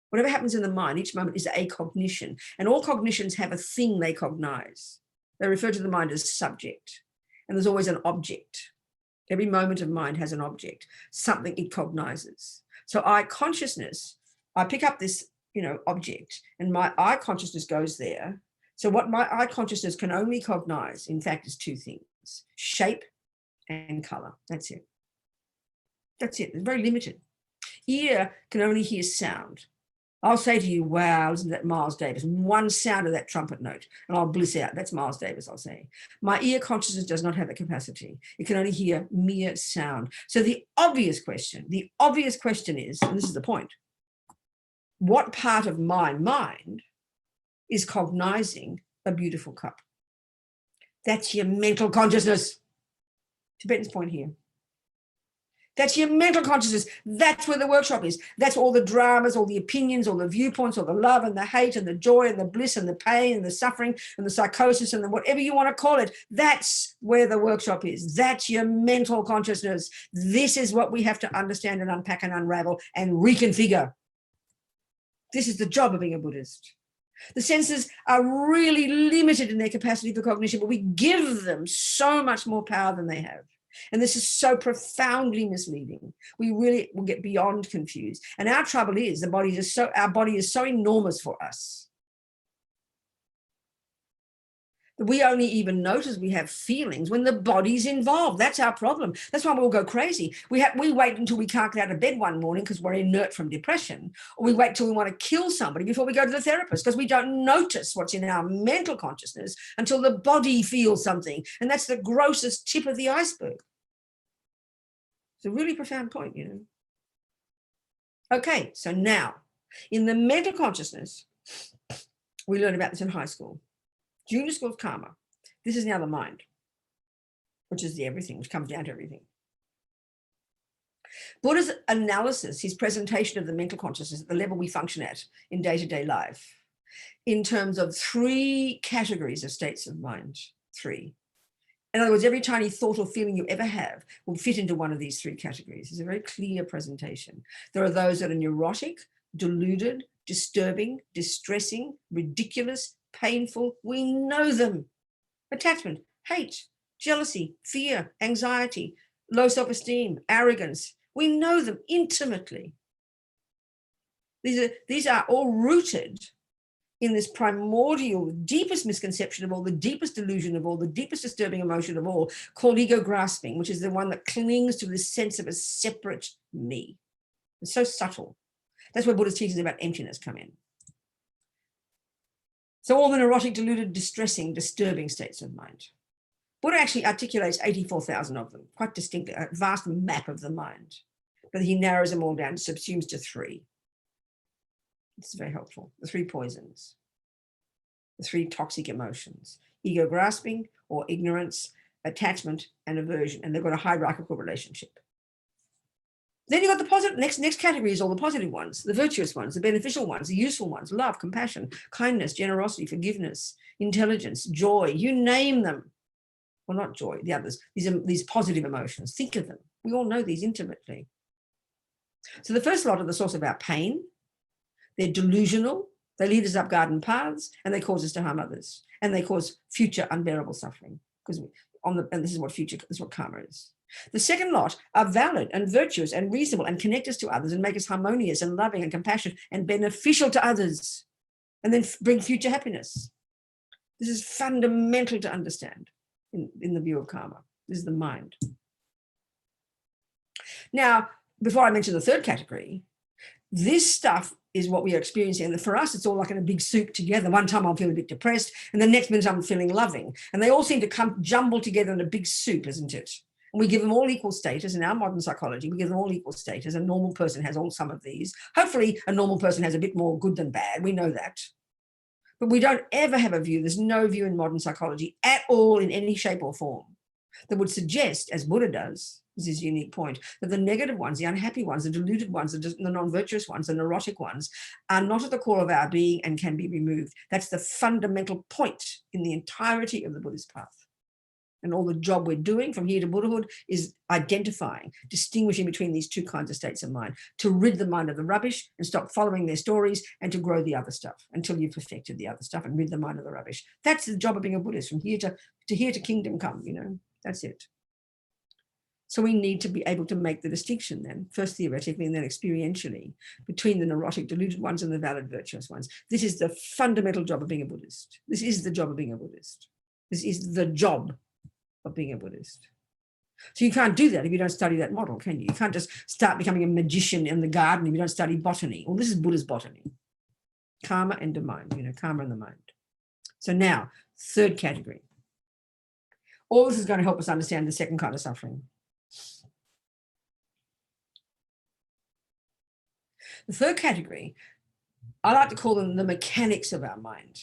whatever happens in the mind, each moment is a cognition. And all cognitions have a thing they cognize. They refer to the mind as subject. And there's always an object. Every moment of mind has an object, something it cognizes. So eye consciousness, I pick up this, you know, object, and my eye consciousness goes there. So what my eye consciousness can only cognize, in fact, is two things: shape and color. That's it. That's it. It's very limited. Ear can only hear sound. I'll say to you, wow, listen to that Miles Davis, one sound of that trumpet note, and I'll bliss out. That's Miles Davis, I'll say. My ear consciousness does not have the capacity. It can only hear mere sound. So the obvious question is, and this is the point, what part of my mind is cognizing a beautiful cup? That's your mental consciousness. Tibetan's point here. That's your mental consciousness. That's where the workshop is. That's all the dramas, all the opinions, all the viewpoints, all the love and the hate and the joy and the bliss and the pain and the suffering and the psychosis and the whatever you want to call it. That's where the workshop is. That's your mental consciousness. This is what we have to understand and unpack and unravel and reconfigure. This is the job of being a Buddhist. The senses are really limited in their capacity for cognition, but we give them so much more power than they have. And this is so profoundly misleading. We really will get beyond confused. And our trouble is our body is so enormous for us that we only even notice we have feelings when the body's involved. That's our problem. That's why we'll go crazy. We wait until we can't get out of bed one morning because we're inert from depression, or we wait till we want to kill somebody before we go to the therapist because we don't notice what's in our mental consciousness until the body feels something. And that's the grossest tip of the iceberg. It's a really profound point, you know. Okay, so now in the mental consciousness, we learned about this in high school. Junior school of karma. This is now the mind, which is the everything, which comes down to everything. Buddha's analysis, his presentation of the mental consciousness at the level we function at in day-to-day life, in terms of 3 categories of states of mind. 3. In other words, every tiny thought or feeling you ever have will fit into one of these 3 categories. It's a very clear presentation. There are those that are neurotic, deluded, disturbing, distressing, ridiculous, painful. We know them. Attachment, hate, jealousy, fear, anxiety, low self-esteem, arrogance. We know them intimately. These are all rooted in this primordial, deepest misconception of all, the deepest delusion of all, the deepest disturbing emotion of all, called ego grasping, which is the one that clings to this sense of a separate me. It's so subtle. That's where Buddha's teachings about emptiness come in. So all the neurotic, deluded, distressing, disturbing states of mind. Buddha actually articulates 84,000 of them, quite distinctly, a vast map of the mind. But he narrows them all down, subsumes to 3. It's very helpful. The 3 poisons, the 3 toxic emotions: ego grasping or ignorance, attachment, and aversion. And they've got a hierarchical relationship. Then you've got the positive, next category is all the positive ones, the virtuous ones, the beneficial ones, the useful ones: love, compassion, kindness, generosity, forgiveness, intelligence, joy, you name them. Well, not joy, the others. These positive emotions. Think of them. We all know these intimately. So the first lot are the source of our pain. They're delusional, they lead us up garden paths, and they cause us to harm others. And they cause future unbearable suffering. And this is what karma is. The second lot are valid and virtuous and reasonable and connect us to others and make us harmonious and loving and compassionate and beneficial to others, and then bring future happiness. This is fundamental to understand in the view of karma. This is the mind. Now, before I mention the third category, this stuff is what we are experiencing. And for us, it's all like in a big soup together. One time I'll feel a bit depressed, and the next minute I'm feeling loving. And they all seem to come jumble together in a big soup, isn't it? And we give them all equal status. In our modern psychology, we give them all equal status. A normal person has all some of these. Hopefully, a normal person has a bit more good than bad. We know that. But we don't ever have a view, there's no view in modern psychology at all in any shape or form that would suggest, as Buddha does, this is his unique point, that the negative ones, the unhappy ones, the deluded ones, the non-virtuous ones, the neurotic ones are not at the core of our being and can be removed. That's the fundamental point in the entirety of the Buddhist path. And all the job we're doing from here to Buddhahood is identifying, distinguishing between these 2 kinds of states of mind, to rid the mind of the rubbish and stop following their stories, and to grow the other stuff until you've perfected the other stuff and rid the mind of the rubbish. That's the job of being a Buddhist, from here to kingdom come, you know, that's it. So we need to be able to make the distinction then, first theoretically and then experientially, between the neurotic, deluded ones and the valid, virtuous ones. This is the fundamental job of being a Buddhist. This is the job of being a Buddhist. This is the job of being a Buddhist. So you can't do that if you don't study that model, can you? You can't just start becoming a magician in the garden if you don't study botany. Well, this is Buddha's botany. Karma and the mind, you know, karma and the mind. So now, third category. All this is going to help us understand the second kind of suffering. The third category, I like to call them the mechanics of our mind.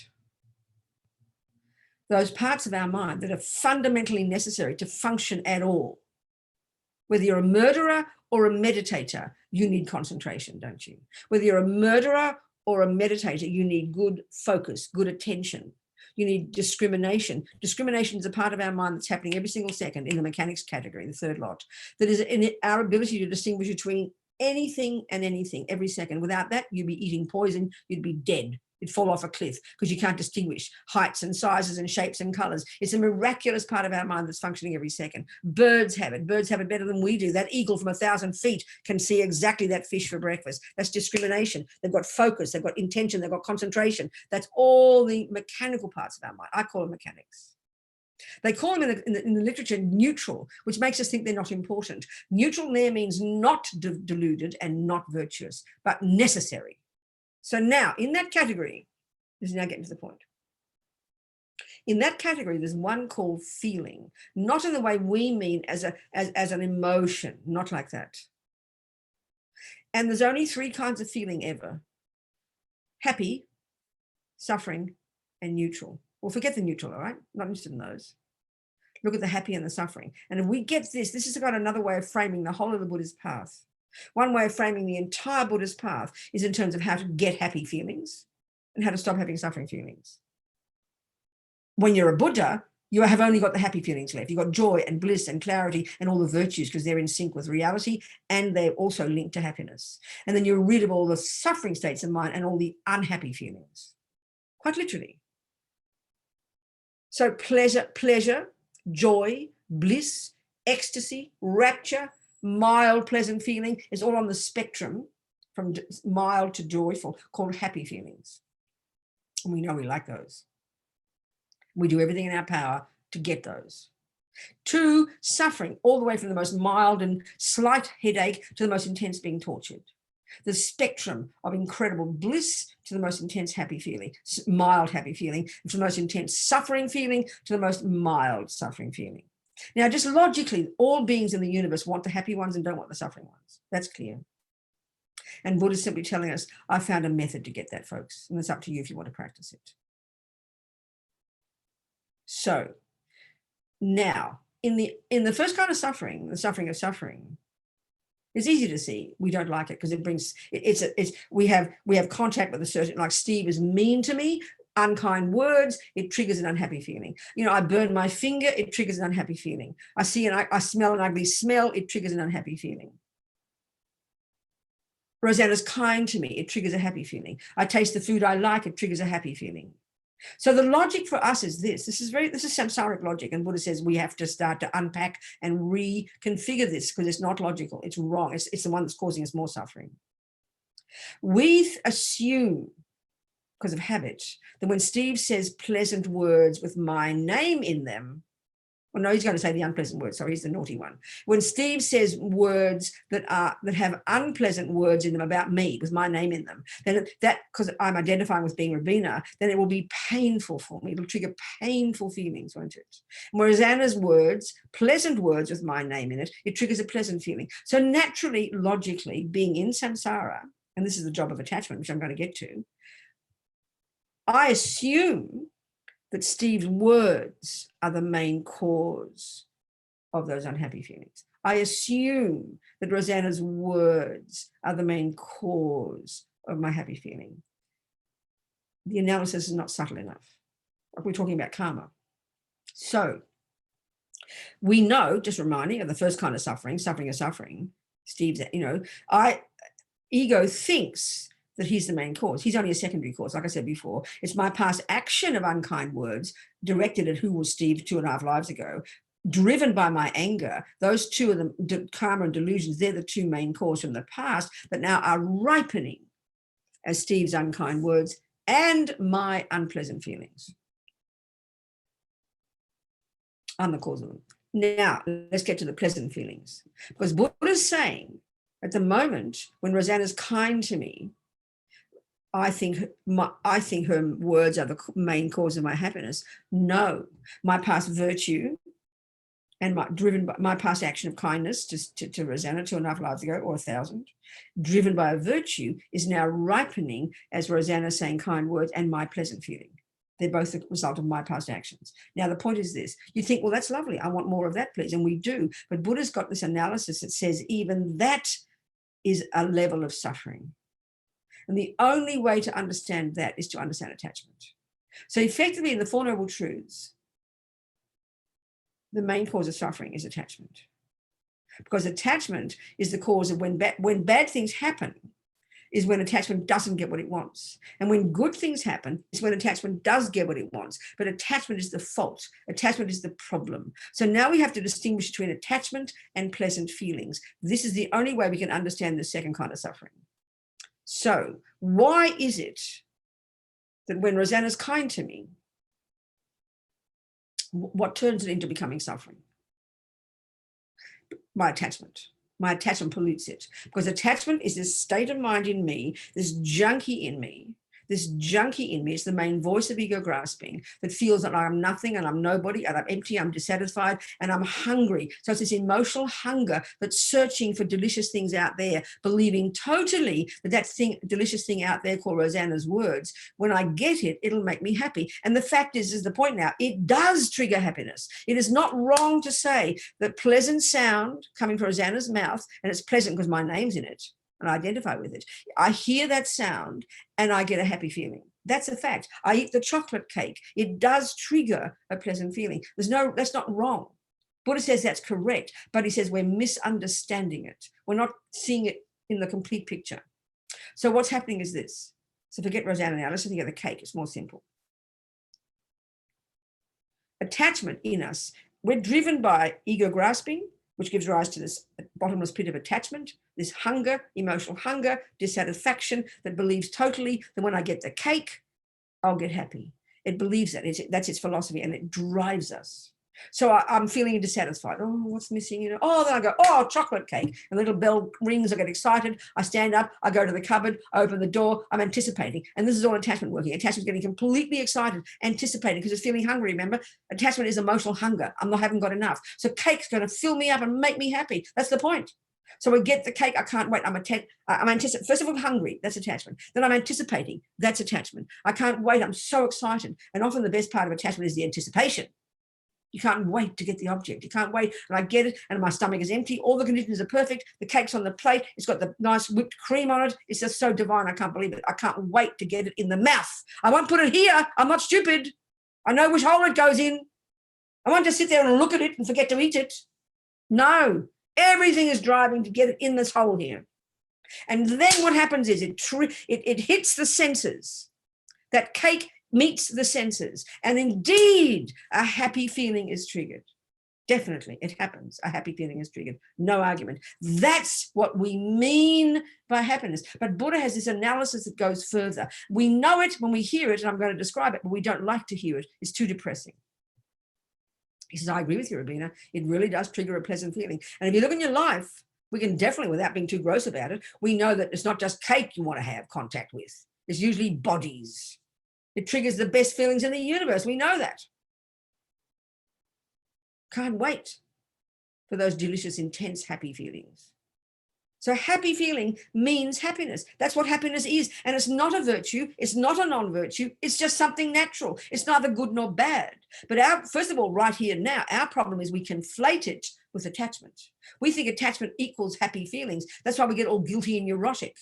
Those parts of our mind that are fundamentally necessary to function at all. Whether you're a murderer or a meditator, you need concentration, don't you? Whether you're a murderer or a meditator, you need good focus, good attention. You need discrimination. Discrimination is a part of our mind that's happening every single second in the mechanics category, the third lot. That is in our ability to distinguish between anything and anything every second. Without that, you'd be eating poison, you'd be dead. You'd fall off a cliff because you can't distinguish heights and sizes and shapes and colors. It's a miraculous part of our mind that's functioning every second. Birds have it. Birds have it better than we do. That eagle from 1,000 feet can see exactly that fish for breakfast. That's discrimination. They've got focus, they've got intention, they've got concentration. That's all the mechanical parts of our mind. I call them mechanics. They call them in the literature neutral, which makes us think they're not important. Neutral there means not deluded and not virtuous, but necessary. So now in that category, this is now getting to the point. In that category, there's one called feeling, not in the way we mean as an emotion, not like that. And there's only 3 kinds of feeling ever: happy, suffering, and neutral. Well, forget the neutral, all right? Not interested in those. Look at the happy and the suffering. And if we get this has got another way of framing the whole of the Buddhist path. One way of framing the entire Buddhist path is in terms of how to get happy feelings and how to stop having suffering feelings. When you're a Buddha, you have only got the happy feelings left. You've got joy and bliss and clarity and all the virtues because they're in sync with reality and they're also linked to happiness. And then you're rid of all the suffering states of mind and all the unhappy feelings, quite literally. So pleasure, joy, bliss, ecstasy, rapture, mild, pleasant feeling is all on the spectrum from mild to joyful, called happy feelings. And we know we like those. We do everything in our power to get those. 2, suffering, all the way from the most mild and slight headache to the most intense being tortured. The spectrum of incredible bliss to the most intense happy feeling, mild happy feeling, to the most intense suffering feeling, to the most mild suffering feeling. Now, just logically, all beings in the universe want the happy ones and don't want the suffering ones. That's clear. And Buddha is simply telling us, I found a method to get that, folks. And it's up to you if you want to practice it. So now, in the first kind of suffering, the suffering of suffering, it's easy to see we don't like it because it brings we have contact with a certain, like Steve is mean to me, unkind words, it triggers an unhappy feeling. You know, I burn my finger, it triggers an unhappy feeling. I smell an ugly smell, it triggers an unhappy feeling. Rosanna's kind to me, it triggers a happy feeling. I taste the food I like, it triggers a happy feeling. So the logic for us is this is samsaric logic, and Buddha says we have to start to unpack and reconfigure this because it's not logical, it's wrong, it's the one that's causing us more suffering. We assume, because of habit, that when Steve says pleasant words with my name in them, well, no, he's going to say the unpleasant words, sorry, he's the naughty one. When Steve says words that have unpleasant words in them about me with my name in them, then that, because I'm identifying with being Robina, then it will be painful for me. It'll trigger painful feelings, won't it? Whereas Anna's words, pleasant words with my name in it, it triggers a pleasant feeling. So naturally, logically, being in samsara, and this is the job of attachment, which I'm going to get to, I assume that Steve's words are the main cause of those unhappy feelings. I assume that Rosanna's words are the main cause of my happy feeling. The analysis is not subtle enough. We're talking about karma. So we know, just reminding of the first kind of suffering is suffering. Steve's, ego thinks that he's the main cause. He's only a secondary cause. Like I said before, it's my past action of unkind words directed at who was Steve 2.5 lives ago, driven by my anger. Those two of them, karma and delusions, they're the 2 main causes from the past that now are ripening as Steve's unkind words and my unpleasant feelings. I'm the cause of them. Now, let's get to the pleasant feelings. Because Buddha's saying, at the moment, when Rosanna's kind to me, I think her words are the main cause of my happiness. No, my past virtue and driven by my past action of kindness to Rosanna 2.5 lives ago, or 1,000, driven by a virtue, is now ripening as Rosanna saying kind words and my pleasant feeling. They're both the result of my past actions. Now, the point is this. You think, well, that's lovely. I want more of that, please. And we do. But Buddha's got this analysis that says even that is a level of suffering. And the only way to understand that is to understand attachment. So effectively, in the Four Noble Truths, the main cause of suffering is attachment. Because attachment is the cause of when bad things happen, is when attachment doesn't get what it wants. And when good things happen, is when attachment does get what it wants. But attachment is the fault. Attachment is the problem. So now we have to distinguish between attachment and pleasant feelings. This is the only way we can understand the second kind of suffering. So why is it that when Rosanna's kind to me, what turns it into becoming suffering? My attachment. My attachment pollutes it, because attachment is this state of mind in me, this junkie in me. This junkie in me is the main voice of ego grasping that feels that I'm nothing and I'm nobody and I'm empty, I'm dissatisfied and I'm hungry. So it's this emotional hunger that's searching for delicious things out there, believing totally that thing, delicious thing out there called Rosanna's words, when I get it, it'll make me happy. And the fact is the point now, it does trigger happiness. It is not wrong to say that pleasant sound coming from Rosanna's mouth, and it's pleasant because my name's in it, and I identify with it. I hear that sound and I get a happy feeling. That's a fact. I eat the chocolate cake. It does trigger a pleasant feeling. That's not wrong. Buddha says that's correct, but he says we're misunderstanding it. We're not seeing it in the complete picture. So what's happening is this. So forget Rosanna now. Let's think of the cake. It's more simple. Attachment in us. We're driven by ego grasping, which gives rise to this bottomless pit of attachment, this hunger, emotional hunger, dissatisfaction that believes totally that when I get the cake, I'll get happy. It believes that. That's its philosophy, and it drives us. So I'm feeling dissatisfied. Oh, what's missing? You know. Oh, then I go, oh, chocolate cake. And the little bell rings. I get excited. I stand up. I go to the cupboard. I open the door. I'm anticipating. And this is all attachment working. Attachment's getting completely excited, anticipating, because it's feeling hungry. Remember, attachment is emotional hunger. Haven't got enough. So cake's going to fill me up and make me happy. That's the point. So we get the cake. I can't wait. I'm anticipating. First of all, hungry. That's attachment. Then I'm anticipating. That's attachment. I can't wait. I'm so excited. And often the best part of attachment is the anticipation. You can't wait to get the object. You can't wait. And I get it, and my stomach is empty. All the conditions are perfect. The cake's on the plate. It's got the nice whipped cream on it. It's just so divine. I can't believe it. I can't wait to get it in the mouth. I won't put it here. I'm not stupid. I know which hole it goes in. I won't just sit there and look at it and forget to eat it. No, everything is driving to get it in this hole here. And then what happens is it hits the senses. That cake meets the senses, and indeed a happy feeling is triggered. Definitely, it happens. A happy feeling is triggered. No argument. That's what we mean by happiness. But Buddha has this analysis that goes further. We know it when we hear it, and I'm going to describe it, but we don't like to hear it. It's too depressing. He says, I agree with you, Robina. It really does trigger a pleasant feeling. And if you look in your life, we can definitely, without being too gross about it, we know that it's not just cake you want to have contact with. It's usually bodies. It triggers the best feelings in the universe. We know that. Can't wait for those delicious, intense, happy feelings. So happy feeling means happiness. That's what happiness is. And it's not a virtue. It's not a non-virtue. It's just something natural. It's neither good nor bad. But first of all, right here now, our problem is we conflate it with attachment. We think attachment equals happy feelings. That's why we get all guilty and neurotic.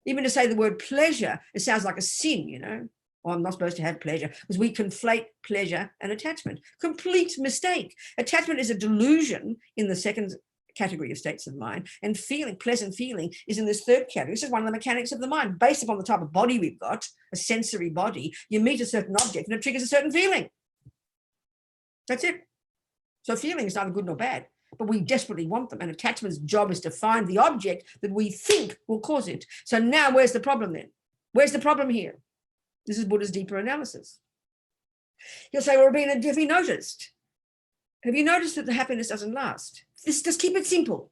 Even to say the word pleasure, it sounds like a sin, you know. Oh, I'm not supposed to have pleasure, because we conflate pleasure and attachment. Complete mistake. Attachment is a delusion in the second category of states of mind, and pleasant feeling is in this third category. This is one of the mechanics of the mind. Based upon the type of body we've got, a sensory body, you meet a certain object and it triggers a certain feeling. That's it. So feeling is neither good nor bad, but we desperately want them, and attachment's job is to find the object that we think will cause it. So now where's the problem then? Where's the problem here? This is Buddha's deeper analysis. He'll say, well, Robina, have you noticed? Have you noticed that the happiness doesn't last? Just keep it simple.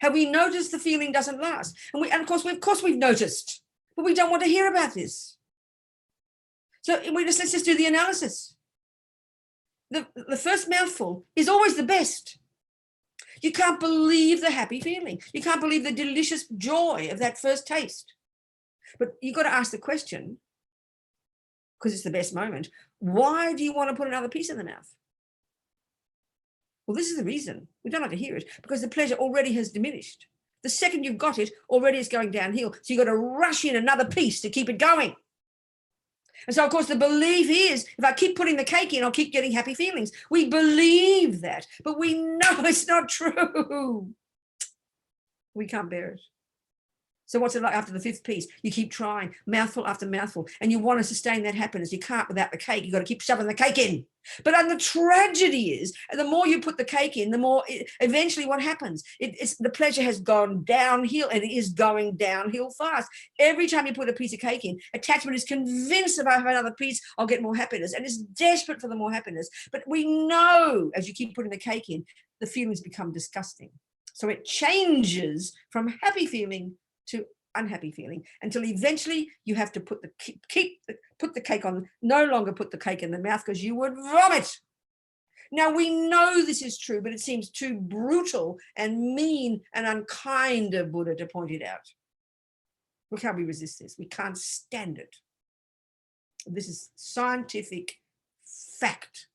Have we noticed the feeling doesn't last? And of course we've noticed, but we don't want to hear about this. So let's just do the analysis. The first mouthful is always the best. You can't believe the happy feeling. You can't believe the delicious joy of that first taste. But you've got to ask the question, because it's the best moment, why do you want to put another piece in the mouth? Well, this is the reason. We don't like to hear it, because the pleasure already has diminished. The second you've got it, already it's going downhill. So you've got to rush in another piece to keep it going. And so, of course, the belief is, if I keep putting the cake in, I'll keep getting happy feelings. We believe that, but we know it's not true. We can't bear it. So what's it like after the fifth piece? You keep trying, mouthful after mouthful, and you want to sustain that happiness. You can't without the cake. You've got to keep shoving the cake in. But then the tragedy is, the more you put the cake in, the more eventually what happens? The pleasure has gone downhill, and it is going downhill fast. Every time you put a piece of cake in, attachment is convinced if I have another piece, I'll get more happiness, and it's desperate for the more happiness. But we know as you keep putting the cake in, the feelings become disgusting. So it changes from happy feeling to unhappy feeling, until eventually you have to put the cake on, no longer put the cake in the mouth, because you would vomit. Now we know this is true, but it seems too brutal and mean and unkind of Buddha to point it out. Look how we resist this. We can't stand it. This is scientific fact.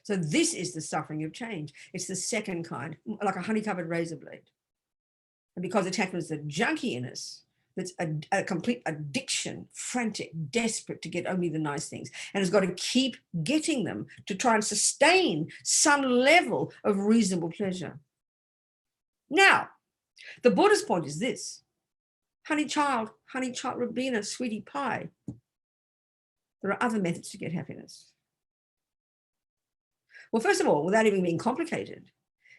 So this is the suffering of change. It's the second kind, like a honey-covered razor blade. And because attachment is the junkie in us, that's a complete addiction, frantic, desperate to get only the nice things, and has got to keep getting them to try and sustain some level of reasonable pleasure. Now, the Buddha's point is this: honey child, Robina, sweetie pie. There are other methods to get happiness. Well, first of all, without even being complicated,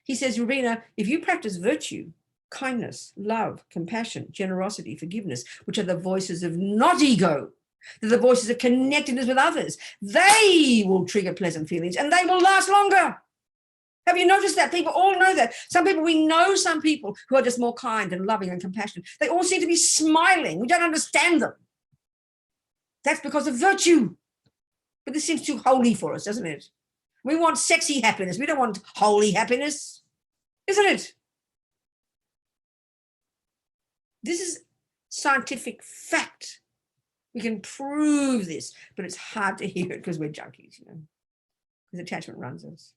he says, Robina, if you practice virtue, kindness, love, compassion, generosity, forgiveness, which are the voices of not ego, they're the voices of connectedness with others, they will trigger pleasant feelings and they will last longer. Have you noticed that? People all know that. Some people, we know some people who are just more kind and loving and compassionate. They all seem to be smiling. We don't understand them. That's because of virtue. But this seems too holy for us, doesn't it? We want sexy happiness. We don't want holy happiness, isn't it? This is scientific fact. We can prove this, but it's hard to hear it because we're junkies, you know, because attachment runs us.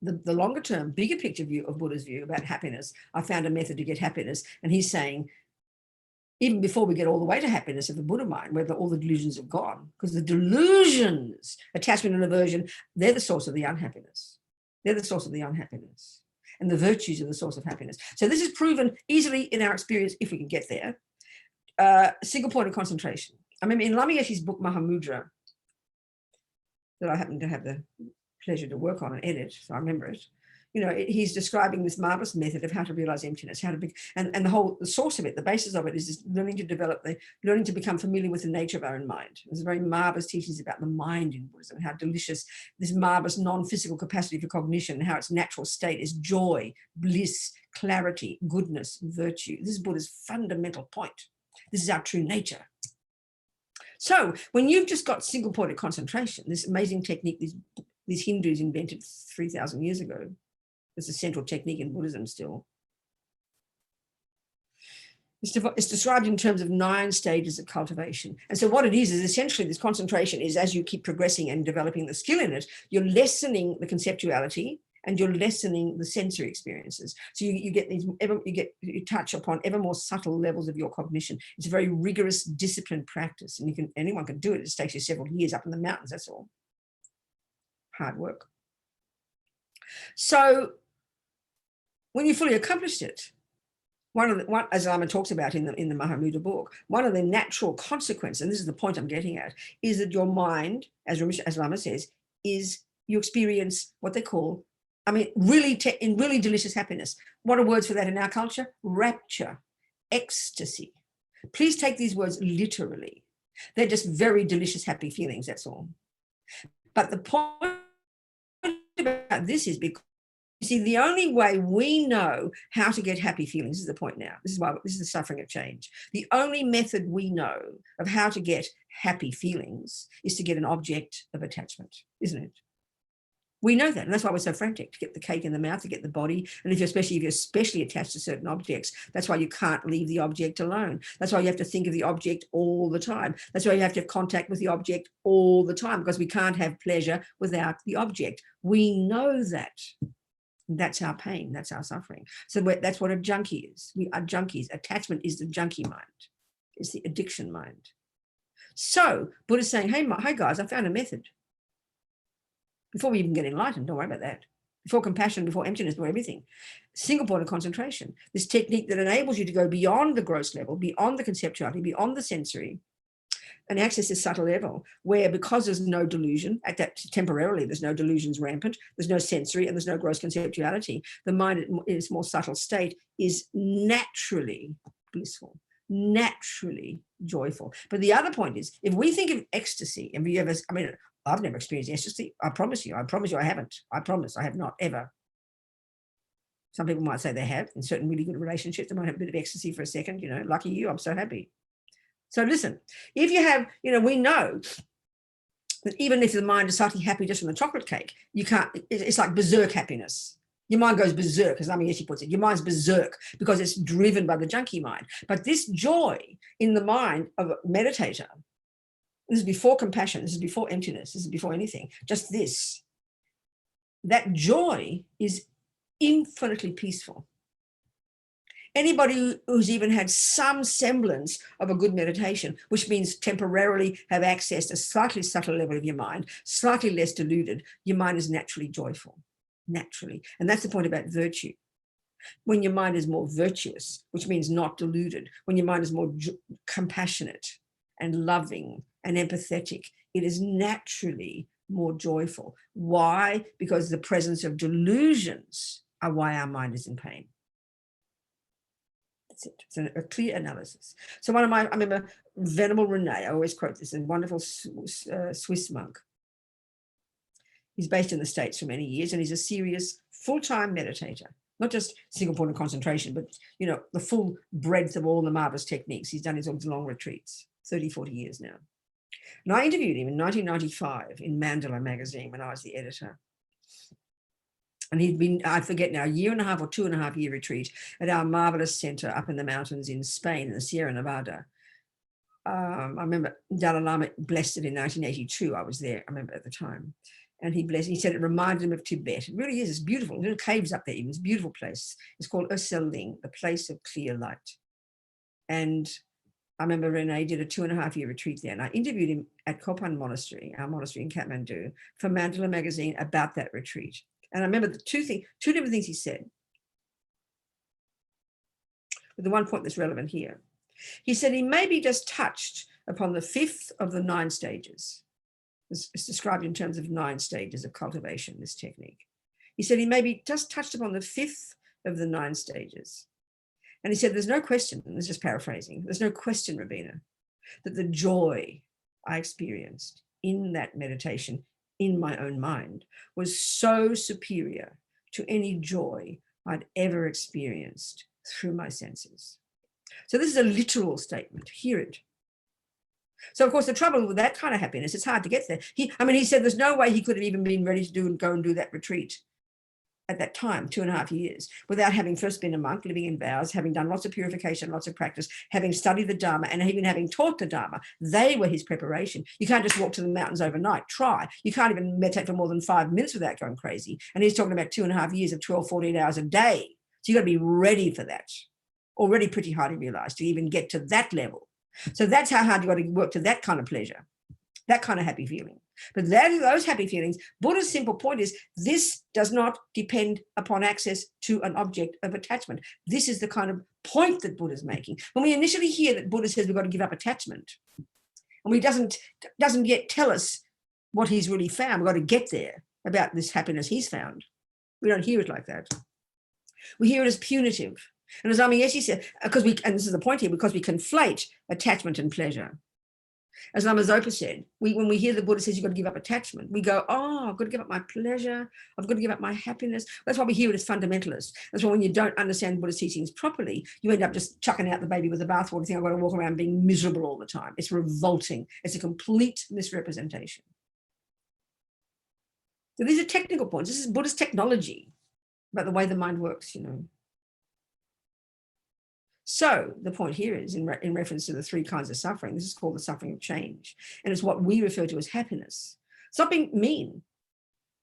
The longer term, bigger picture view of Buddha's view about happiness, I found a method to get happiness. And he's saying, even before we get all the way to happiness of the Buddha mind, where all the delusions have gone, because the delusions, attachment and aversion, they're the source of the unhappiness. They're the source of the unhappiness. And the virtues are the source of happiness. So this is proven easily in our experience, if we can get there. Single point of concentration. I remember in Lama Yeshe's book, Mahamudra, that I happen to have the pleasure to work on and edit, so I remember it. You know, he's describing this marvelous method of how to realize emptiness, how to be, and the source of it, the basis of it is learning to become familiar with the nature of our own mind. There's very marvelous teachings about the mind in Buddhism, how delicious this marvelous non-physical capacity for cognition, and how its natural state is joy, bliss, clarity, goodness, virtue. This is Buddha's fundamental point. This is our true nature. So when you've just got single point of concentration, this amazing technique these Hindus invented 3,000 years ago, it's a central technique in Buddhism still. It's described in terms of 9 stages of cultivation. And so what it is essentially this concentration is, as you keep progressing and developing the skill in it, you're lessening the conceptuality and you're lessening the sensory experiences. So you get these, you touch upon ever more subtle levels of your cognition. It's a very rigorous, disciplined practice, and anyone can do it. It just takes you several years up in the mountains, that's all. Hard work. So when you fully accomplished it, as Lama talks about in the Mahamudra book, one of the natural consequences, and this is the point I'm getting at, is that your mind, as Lama says, is you experience what they call, really delicious happiness. What are words for that in our culture? Rapture, ecstasy. Please take these words literally. They're just very delicious, happy feelings, that's all. But the point about this is because, you see, the only way we know how to get happy feelings, this is the point now, this is the suffering of change. The only method we know of how to get happy feelings is to get an object of attachment, isn't it? We know that, and that's why we're so frantic to get the cake in the mouth, to get the body. And especially if you're especially attached to certain objects, that's why you can't leave the object alone. That's why you have to think of the object all the time. That's why you have to have contact with the object all the time, because we can't have pleasure without the object. We know that. That's our pain. That's our suffering. So that's what a junkie is. We are junkies. Attachment is the junkie mind. It's the addiction mind. So Buddha's saying, hey guys, I found a method. Before we even get enlightened, don't worry about that. Before compassion, before emptiness, before everything. Single point of concentration. This technique that enables you to go beyond the gross level, beyond the conceptuality, beyond the sensory, and access this subtle level where, because there's no delusion, at that temporarily, there's no delusions rampant, there's no sensory, and there's no gross conceptuality. The mind in its more subtle state is naturally blissful, naturally joyful. But the other point is, if we think of ecstasy, and I've never experienced ecstasy. I promise you I haven't. I promise I have not ever. Some people might say they have in certain really good relationships. They might have a bit of ecstasy for a second, lucky you, I'm so happy. So listen, if you have, we know that even if the mind is slightly happy just from the chocolate cake, you can't, it's like berserk happiness. Your mind goes berserk, as Nami puts it. Your mind's berserk because it's driven by the junkie mind. But this joy in the mind of a meditator, this is before compassion, this is before emptiness, this is before anything, just this. That joy is infinitely peaceful. Anybody who's even had some semblance of a good meditation, which means temporarily have accessed a slightly subtle level of your mind, slightly less deluded, your mind is naturally joyful, naturally. And that's the point about virtue. When your mind is more virtuous, which means not deluded, when your mind is more compassionate and loving and empathetic, it is naturally more joyful. Why? Because the presence of delusions are why our mind is in pain. That's it. It's a clear analysis. So I remember Venerable Rene, I always quote this, a wonderful Swiss monk. He's based in the States for many years, and he's a serious full-time meditator. Not just single point of concentration, but the full breadth of all the marvelous techniques. He's done his long retreats, 30, 40 years now. And I interviewed him in 1995 in Mandala magazine when I was the editor. And he'd been, I forget now, a year and a half or 2.5 year retreat at our marvelous center up in the mountains in Spain, in the Sierra Nevada. I remember Dalai Lama blessed it in 1982. I was there, I remember at the time. And he said it reminded him of Tibet. It really is, it's beautiful. Little caves up there, even. It's a beautiful place. It's called Ösel Ling, the place of clear light. And I remember Rene did a 2.5 year retreat there, and I interviewed him at Courtin Monastery, our monastery in Kathmandu, for Mandala magazine about that retreat. And I remember the two different things he said. But the one point that's relevant here. He said he maybe just touched upon the 5th of the 9 stages. It's described in terms of 9 stages of cultivation, this technique. He said he maybe just touched upon the 5th of the 9 stages. And he said, there's no question, and this is just paraphrasing, there's no question, Robina, that the joy I experienced in that meditation in my own mind was so superior to any joy I'd ever experienced through my senses. So this is a literal statement. Hear it. So, of course, the trouble with that kind of happiness, it's hard to get there. He said there's no way he could have even been ready to go and do that retreat at that time, 2.5 years, without having first been a monk, living in vows, having done lots of purification, lots of practice, having studied the Dharma, and even having taught the Dharma. They were his preparation. You can't just walk to the mountains overnight. Try. You can't even meditate for more than 5 minutes without going crazy. And he's talking about 2.5 years of 12, 14 hours a day. So you've got to be ready for that. Already pretty hard to realize to even get to that level. So that's how hard you've got to work to that kind of pleasure, that kind of happy feeling. But those happy feelings, Buddha's simple point is, this does not depend upon access to an object of attachment. This is the kind of point that Buddha's making. When we initially hear that Buddha says we've got to give up attachment, and he doesn't yet tell us what he's really found, we've got to get there about this happiness he's found. We don't hear it like that. We hear it as punitive. And as Amiyesi said, and this is the point here, because we conflate attachment and pleasure. As Lama Zopa said, when we hear the Buddha says you've got to give up attachment, we go, oh, I've got to give up my pleasure, I've got to give up my happiness. That's why we hear it as fundamentalist. That's why when you don't understand Buddha's teachings properly, you end up just chucking out the baby with the bathwater, thinking I've got to walk around being miserable all the time. It's revolting. It's a complete misrepresentation. So these are technical points. This is Buddhist technology about the way the mind works, you know. So the point here is in reference to the three kinds of suffering. This is called the suffering of change. And it's what we refer to as happiness. It's not being mean,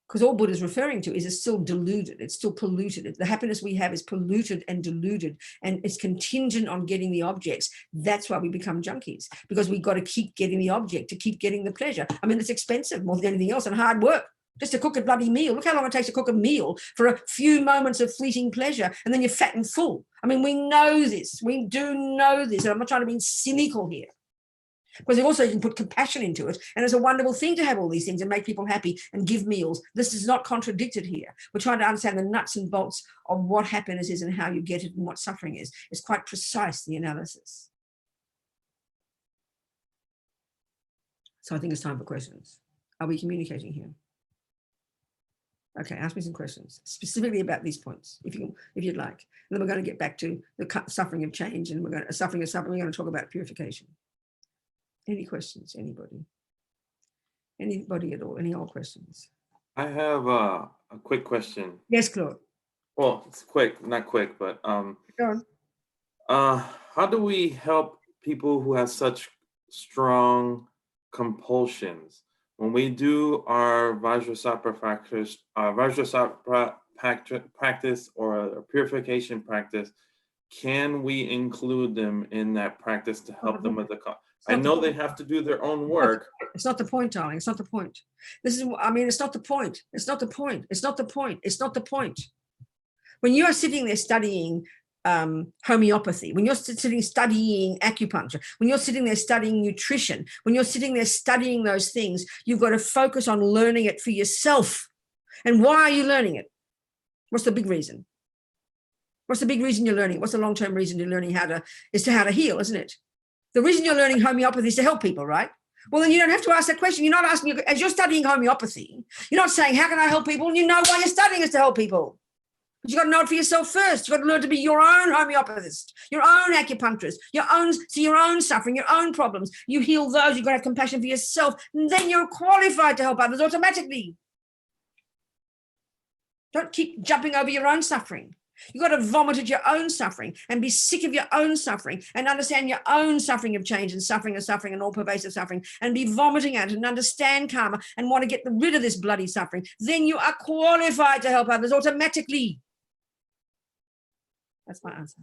because all Buddha is referring to is it's still deluded. It's still polluted. The happiness we have is polluted and deluded, and it's contingent on getting the objects. That's why we become junkies, because we've got to keep getting the object, to keep getting the pleasure. I mean, it's expensive more than anything else and hard work. Just to cook a bloody meal. Look how long it takes to cook a meal for a few moments of fleeting pleasure, and then you're fat and full. I mean, we know this. We do know this. And I'm not trying to be cynical here, because also you can put compassion into it. And it's a wonderful thing to have all these things and make people happy and give meals. This is not contradicted here. We're trying to understand the nuts and bolts of what happiness is and how you get it and what suffering is. It's quite precise, the analysis. So I think it's time for questions. Are we communicating here? Okay, ask me some questions, specifically about these points, if you'd like. And then we're going to get back to the suffering of change, and we're going to suffering of suffering. We're going to talk about purification. Any questions? Anybody? Anybody at all? Any old questions? I have a quick question. Yes, Claude. Well, it's quick, not quick, but Go on. how do we help people who have such strong compulsions? When we do our Vajrasattva practice or a purification practice, can we include them in that practice to help them with the? I know they have to do their own work. It's not the point, darling. It's not the point. This is, I mean, it's not the point. It's not the point. It's not the point. It's not the point. When you are sitting there studying homeopathy, when you're sitting studying acupuncture, when you're sitting there studying nutrition, when you're sitting there studying those things, you've got to focus on learning it for yourself. And why are you learning it? What's the big reason? What's the big reason you're learning? What's the long-term reason you're learning how to heal, isn't it? The reason you're learning homeopathy is to help people, right? Well, then you don't have to ask that question. You're not asking, as you're studying homeopathy, you're not saying, how can I help people? And you know why you're studying is to help people. But you've got to know it for yourself first. You've got to learn to be your own homeopathist, your own acupuncturist, see your own suffering, your own problems. You heal those. You've got to have compassion for yourself. And then you're qualified to help others automatically. Don't keep jumping over your own suffering. You've got to vomit at your own suffering and be sick of your own suffering and understand your own suffering of change and suffering and all pervasive suffering, and be vomiting at it and understand karma and want to get rid of this bloody suffering. Then you are qualified to help others automatically. That's my answer.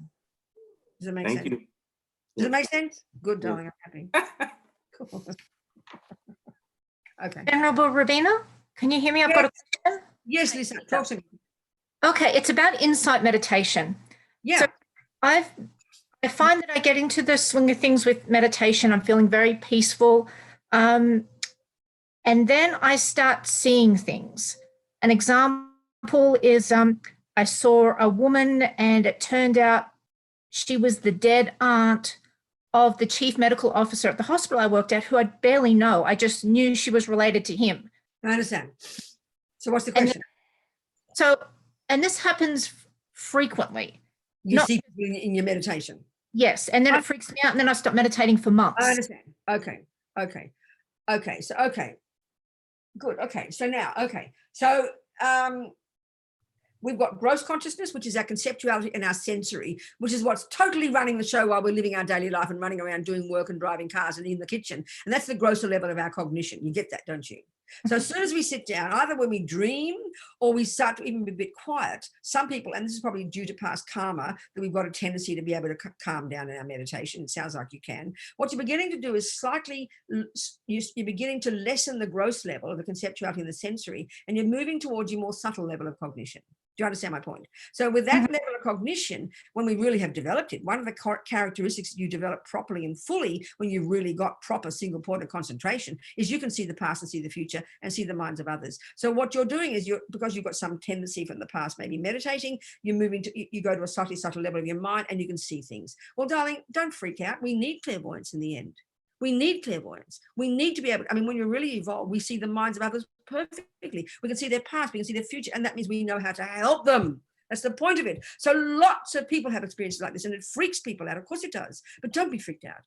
Does it make sense? Thank you. Does it make sense? Good, darling. I'm happy. Cool. Okay. Venerable Robina, can you hear me? I've got a question. Yes, Lisa, talk to me. Okay, it's about insight meditation. Yeah. So I find that I get into the swing of things with meditation. I'm feeling very peaceful. And then I start seeing things. An example is I saw a woman, and it turned out she was the dead aunt of the chief medical officer at the hospital I worked at, who I barely know. I just knew she was related to him. I understand. So what's the question? And this happens frequently. You see in your meditation? Yes, and then it freaks me out, and then I stop meditating for months. I understand. Okay. So, okay. Good. Okay. So now, okay. So we've got gross consciousness, which is our conceptuality and our sensory, which is what's totally running the show while we're living our daily life and running around doing work and driving cars and in the kitchen. And that's the grosser level of our cognition. You get that, don't you? So as soon as we sit down, either when we dream or we start to even be a bit quiet, some people, and this is probably due to past karma, that we've got a tendency to be able to calm down in our meditation. It sounds like you can. What you're beginning to do is you're beginning to lessen the gross level of the conceptuality and the sensory, and you're moving towards your more subtle level of cognition. Do you understand my point? So with that level of cognition, when we really have developed it, one of the characteristics you develop properly and fully when you've really got proper single point of concentration is you can see the past and see the future and see the minds of others. So what you're doing is because you've got some tendency from the past, maybe meditating, you go to a slightly subtle level of your mind and you can see things. Well, darling, don't freak out. We need clairvoyance in the end. We need clairvoyance. We need to be able, when you're really evolved, we see the minds of others perfectly. We can see their past, we can see their future, and that means we know how to help them. That's the point of it. So lots of people have experiences like this, and it freaks people out. Of course it does, but don't be freaked out.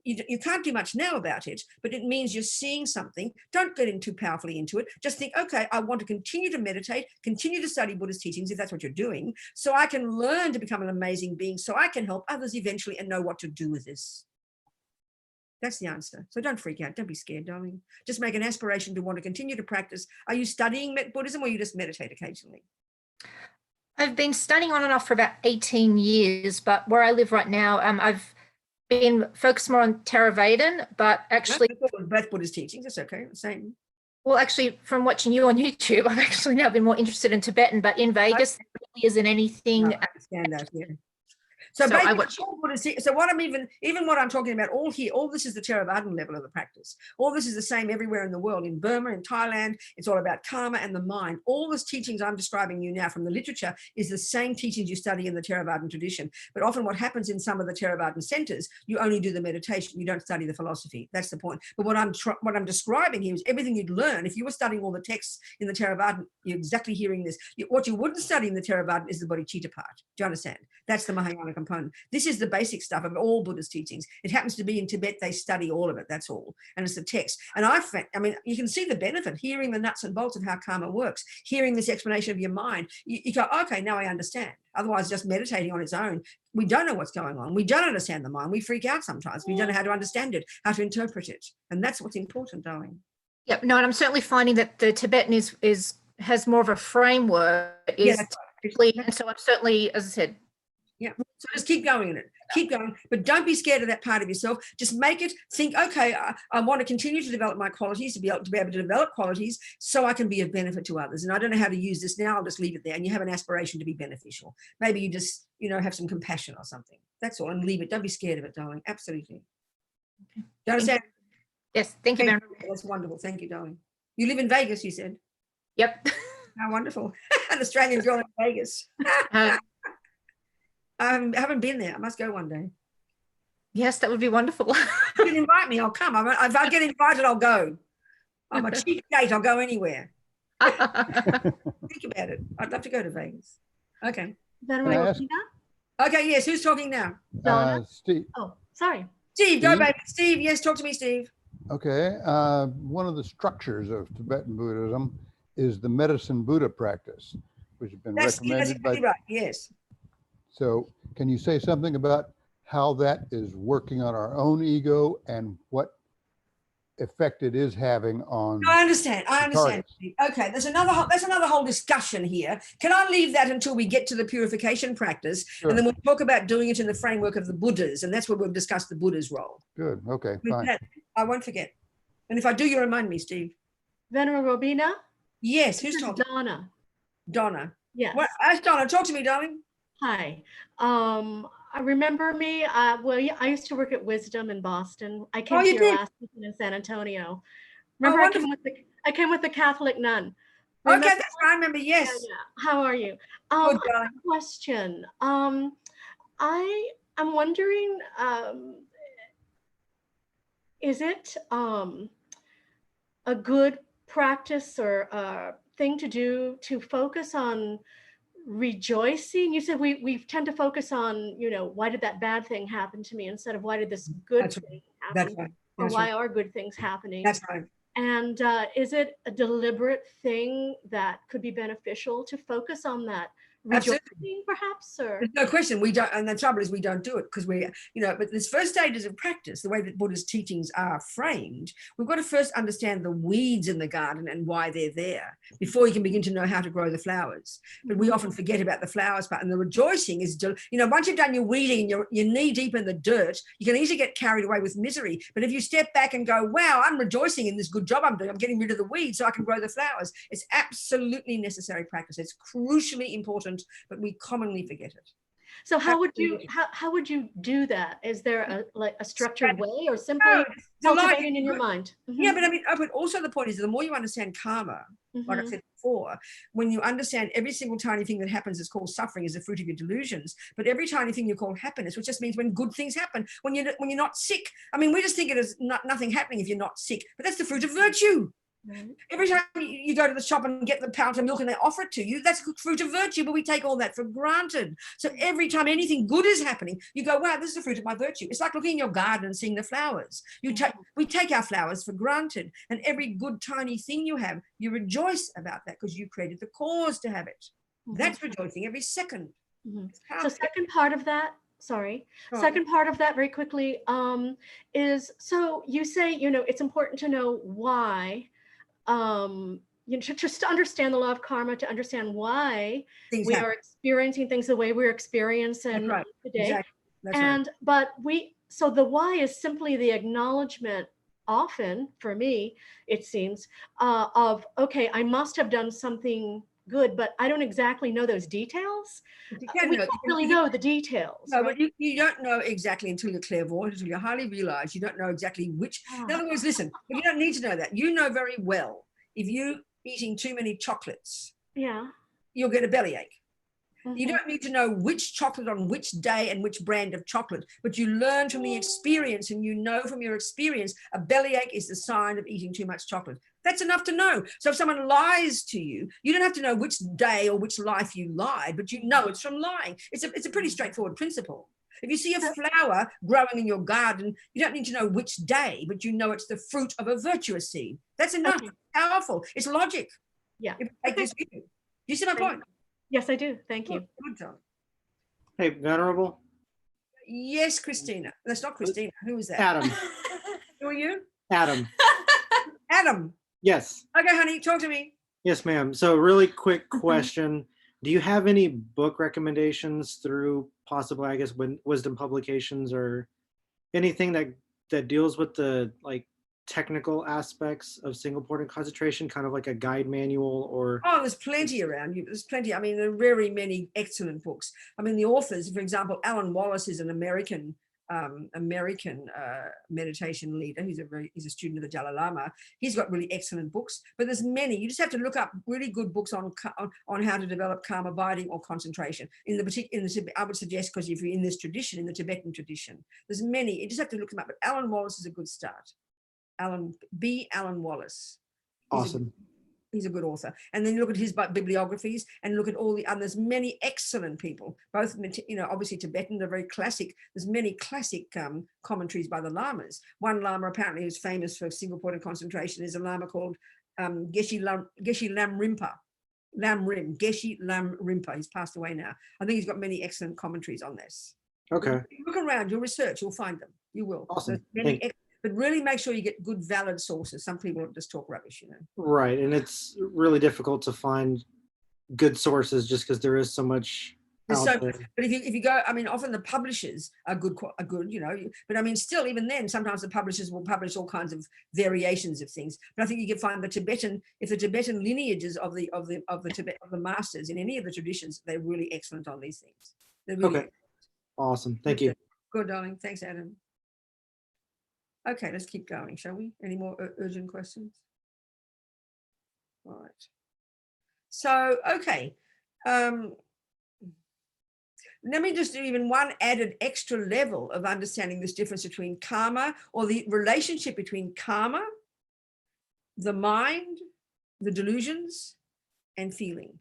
You can't do much now about it, but it means you're seeing something. Don't get in too powerfully into it. Just think, okay, I want to continue to meditate, continue to study Buddhist teachings, if that's what you're doing, so I can learn to become an amazing being, so I can help others eventually and know what to do with this. That's the answer. So don't freak out. Don't be scared, darling. Just make an aspiration to want to continue to practice. Are you studying Buddhism, or you just meditate occasionally? I've been studying on and off for about 18 years, but where I live right now, I've been focused more on Theravada, but actually both Buddhist teachings. That's okay. Same. Well, actually, from watching you on YouTube, I've actually now been more interested in Tibetan, but in Vegas, there really isn't anything. No, I understand that, yeah. So what I'm even what I'm talking about all here, all this is the Theravadan level of the practice. All this is the same everywhere in the world. In Burma, in Thailand, it's all about karma and the mind. All these teachings I'm describing you now from the literature is the same teachings you study in the Theravadan tradition. But often what happens in some of the Theravadan centers, you only do the meditation. You don't study the philosophy. That's the point. But what I'm describing here is everything you'd learn if you were studying all the texts in the Theravadan. You're exactly hearing this. What you wouldn't study in the Theravadan is the bodhicitta part. Do you understand? That's the Mahayana component. This is the basic stuff of all Buddhist teachings. It happens to be in Tibet, they study all of it, that's all. And it's the text. And I mean, you can see the benefit, hearing the nuts and bolts of how karma works, hearing this explanation of your mind. You go, okay, now I understand. Otherwise, just meditating on its own, we don't know what's going on. We don't understand the mind. We freak out sometimes. We don't know how to understand it, how to interpret it. And that's what's important, darling. Yep. No, and I'm certainly finding that the Tibetan has more of a framework. And so I'm certainly, as I said, yeah. So just keep going in it. Keep going, but don't be scared of that part of yourself. Just make it think, okay, I want to continue to develop my qualities, to be able to develop qualities so I can be of benefit to others. And I don't know how to use this now. I'll just leave it there. And you have an aspiration to be beneficial. Maybe you just, have some compassion or something. That's all. And leave it. Don't be scared of it, darling. Absolutely. Okay. Do you understand? Yes. Thank you very much. That's wonderful. Thank you, darling. You live in Vegas, you said? Yep. How wonderful. An Australian girl in Vegas. I haven't been there. I must go one day. Yes, that would be wonderful. You can invite me, I'll come. If I get invited, I'll go. I'm a cheap date, I'll go anywhere. Think about it. I'd love to go to Vegas. Okay. Okay, yes, who's talking now? Steve. Oh, sorry. Steve, go baby. Steve, yes, talk to me, Steve. Okay. One of the structures of Tibetan Buddhism is the medicine Buddha practice, which has been recommended that's exactly right, yes. So can you say something about how that is working on our own ego and what effect it is having on I understand. Okay, that's another whole discussion here. Can I leave that until we get to the purification practice? Sure. And then we'll talk about doing it in the framework of the Buddhas, and that's where we'll discuss the Buddha's role. Good. Okay, fine. I won't forget. And if I do, you remind me, Steve. Venerable Robina? Yes, who's talking? Donna. Yes. Ask Donna, talk to me, darling. Hi. Remember me? I used to work at Wisdom in Boston. I came to your last weekend in San Antonio. Remember, I came with the Catholic nun. Remember? Okay, that's right. I remember. Yes. Yeah. How are you? Good, question. I'm wondering, is it a good practice or thing to do to focus on rejoicing? You said we tend to focus on, why did that bad thing happen to me instead of why did this good thing happen? That's right. Or why are good things happening? That's right. And is it a deliberate thing that could be beneficial to focus on that rejoicing, perhaps? Or there's no question we don't, and the trouble is we don't do it because but this first stages of practice, the way that Buddha's teachings are framed, we've got to first understand the weeds in the garden and why they're there before you can begin to know how to grow the flowers. But we often forget about the flowers part, and the rejoicing is, once you've done your weeding and you're knee deep in the dirt, you can easily get carried away with misery. But if you step back and go, wow, I'm rejoicing in this good job I'm doing, I'm getting rid of the weeds so I can grow the flowers. It's absolutely necessary practice. It's crucially important, but we commonly forget it. So how would you do that? Is there a structured way or simply cultivating in your mind? Mm-hmm. Yeah, but also the point is the more you understand karma, like I said before, when you understand every single tiny thing that happens is called suffering, is the fruit of your delusions, but every tiny thing you call happiness, which just means when good things happen, when you're not sick. I mean, we just think it is nothing happening if you're not sick, but that's the fruit of virtue. Every time you go to the shop and get the pound of milk and they offer it to you, that's a fruit of virtue, but we take all that for granted. So every time anything good is happening, you go, wow, this is the fruit of my virtue. It's like looking in your garden and seeing the flowers. We take our flowers for granted, and every good tiny thing you have, you rejoice about that because you created the cause to have it. That's rejoicing every second. So second part of that, second part of that very quickly is, so you say, it's important to know why, just to understand the law of karma, to understand why we are experiencing things the way we're experiencing today. Exactly. That's But so the why is simply the acknowledgement, often for me, it seems, of, okay, I must have done something good, but I don't exactly know those details. We don't really know the details. No, but you don't know exactly until you're clairvoyant, until you're highly realized. You don't know exactly which. In other words, listen, but you don't need to know that. You know very well if you're eating too many chocolates, you'll get a bellyache. You don't need to know which chocolate on which day and which brand of chocolate, but you learn from the experience, and you know from your experience a bellyache is the sign of eating too much chocolate. That's enough to know. So if someone lies to you, you don't have to know which day or which life you lied, but you know it's from lying. It's a pretty straightforward principle. If you see a flower growing in your garden, you don't need to know which day, but you know it's the fruit of a virtuous seed. That's enough. It's powerful. It's logic. Yeah. Take this with you. You see my point? Yes, I do. Thank you. Good job. Hey, Venerable. Yes, Christina. That's not Christina. Who is that? Adam. Who are you? Adam. Adam. Yes. Okay, honey, talk to me. Yes, ma'am. So really quick question. Do you have any book recommendations through possibly, I guess, Wisdom Publications or anything that deals with the technical aspects of single point of concentration, kind of like a guide manual? Or there's plenty around you. There's plenty. I mean, there are very many excellent books. I mean, the authors, for example, Alan Wallace is an American meditation leader. He's a student of the Dalai Lama. He's got really excellent books, but there's many. You just have to look up really good books on how to develop calm abiding or concentration. I would suggest, because if you're in this tradition, in the Tibetan tradition, there's many. You just have to look them up. But Alan Wallace is a good start. Alan Wallace. awesome. He's a good author. And then you look at his bibliographies and look at all the others. Many excellent people, both, obviously Tibetan, they're very classic. There's many classic commentaries by the lamas. One lama apparently who's famous for single point of concentration is a lama called Geshe Lam Rinpa. Geshe Lam Rinpa. He's passed away now. I think he's got many excellent commentaries on this. Okay. Look around, you'll research, you'll find them. You will. Awesome. But really make sure you get good, valid sources. Some people just talk rubbish, Right, and it's really difficult to find good sources just because there is so much out there. But if you go, I mean, often the publishers are good, but I mean, still, even then, sometimes the publishers will publish all kinds of variations of things. But I think you can find the Tibetan lineages of the masters in any of the traditions, they're really excellent on these things. They're really excellent. Awesome. Thank you. Good, darling. Thanks, Adam. Okay, let's keep going, shall we? Any more urgent questions? All right. So, okay. Let me just do even one added extra level of understanding this difference between karma, or the relationship between karma, the mind, the delusions, and feeling.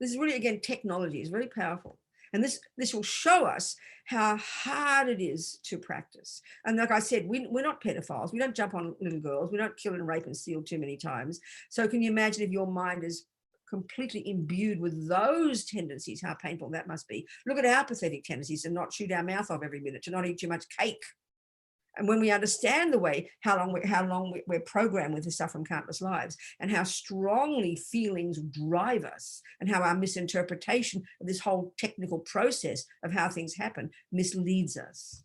This is really, again, technology is very powerful. And this will show us how hard it is to practice. And like I said, we're not pedophiles. We don't jump on little girls. We don't kill and rape and steal too many times. So can you imagine if your mind is completely imbued with those tendencies, how painful that must be? Look at our pathetic tendencies to not shoot our mouth off every minute, to not eat too much cake. And when we understand the way, how long we're programmed with this stuff from countless lives, and how strongly feelings drive us, and how our misinterpretation of this whole technical process of how things happen misleads us.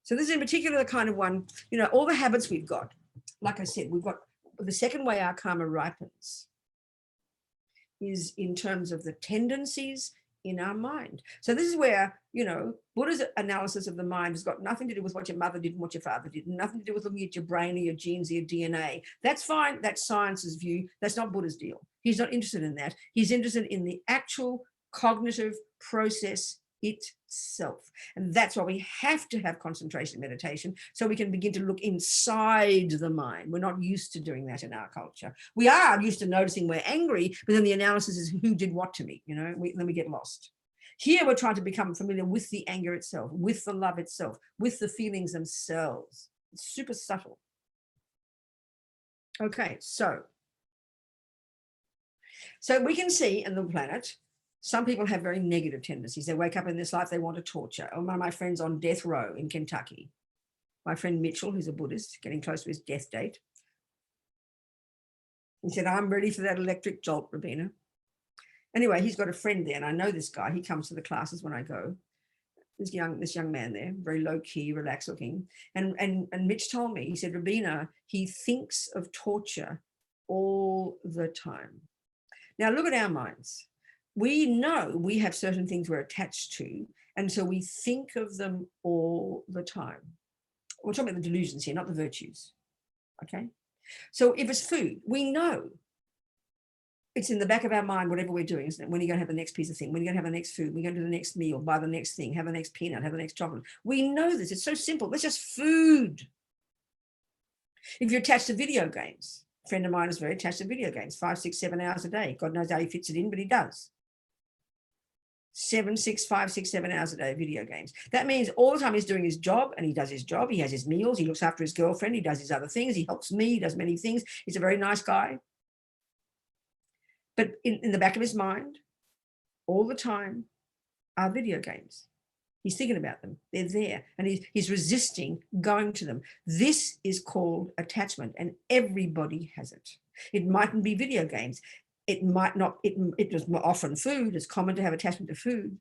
So this is in particular the kind of one, all the habits we've got. Like I said, we've got the second way our karma ripens is in terms of the tendencies in our mind. So this is where, Buddha's analysis of the mind has got nothing to do with what your mother did and what your father did, nothing to do with looking at your brain or your genes or your DNA. That's fine. That's science's view. That's not Buddha's deal. He's not interested in that. He's interested in the actual cognitive process itself. And that's why we have to have concentration meditation, so we can begin to look inside the mind. We're not used to doing that in our culture. We are used to noticing we're angry, but then the analysis is who did what to me, you know, then we get lost. Here we're trying to become familiar with the anger itself, with the love itself, with the feelings themselves. It's super subtle. Okay, so we can see in the planet, some people have very negative tendencies. They wake up in this life, they want to torture. One of my friends on death row in Kentucky, my friend Mitchell, who's a Buddhist, getting close to his death date. He said, I'm ready for that electric jolt, Robina. Anyway, he's got a friend there, and I know this guy. He comes to the classes when I go. This young man there, very low key, relaxed looking. And Mitch told me, he said, Robina, he thinks of torture all the time. Now look at our minds. We know we have certain things we're attached to, and so we think of them all the time. We're talking about the delusions here, not the virtues. Okay. So if it's food, we know it's in the back of our mind, whatever we're doing, isn't it? When are you going to have the next piece of thing? When are you going to have the next food? We're going to do the next meal, buy the next thing, have the next peanut, have the next chocolate. We know this. It's so simple. It's just food. If you're attached to video games, a friend of mine is very attached to video games, 5, 6, 7 hours a day. God knows how he fits it in, but he does. 7, 6, 5, 6, 7 hours a day of video games. That means all the time he's doing his job, and he does his job. He has his meals. He looks after his girlfriend. He does his other things. He helps me. He does many things. He's a very nice guy. But in the back of his mind, all the time, are video games. He's thinking about them. They're there. And he's resisting going to them. This is called attachment, and everybody has it. It mightn't be video games. It might not, it is often food. It's common to have attachment to food.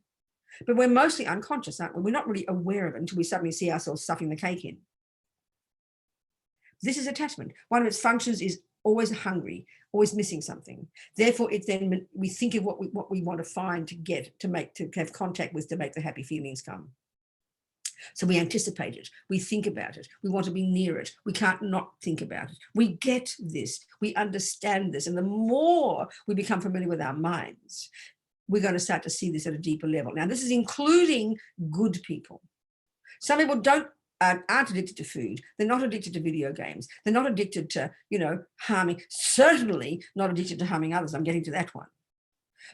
But we're mostly unconscious, aren't we? We're not really aware of it until we suddenly see ourselves stuffing the cake in. This is attachment. One of its functions is always hungry, always missing something. Therefore, it's then we think of what we want to find, to get, to have contact with, to make the happy feelings come. So we anticipate it, we think about it, we want to be near it, we can't not think about it. We get this, we understand this, and the more we become familiar with our minds, we're going to start to see this at a deeper level. Now, this is including good people. Some people aren't addicted to food. They're not addicted to video games. They're not addicted to, harming, certainly not addicted to harming others. I'm getting to that one.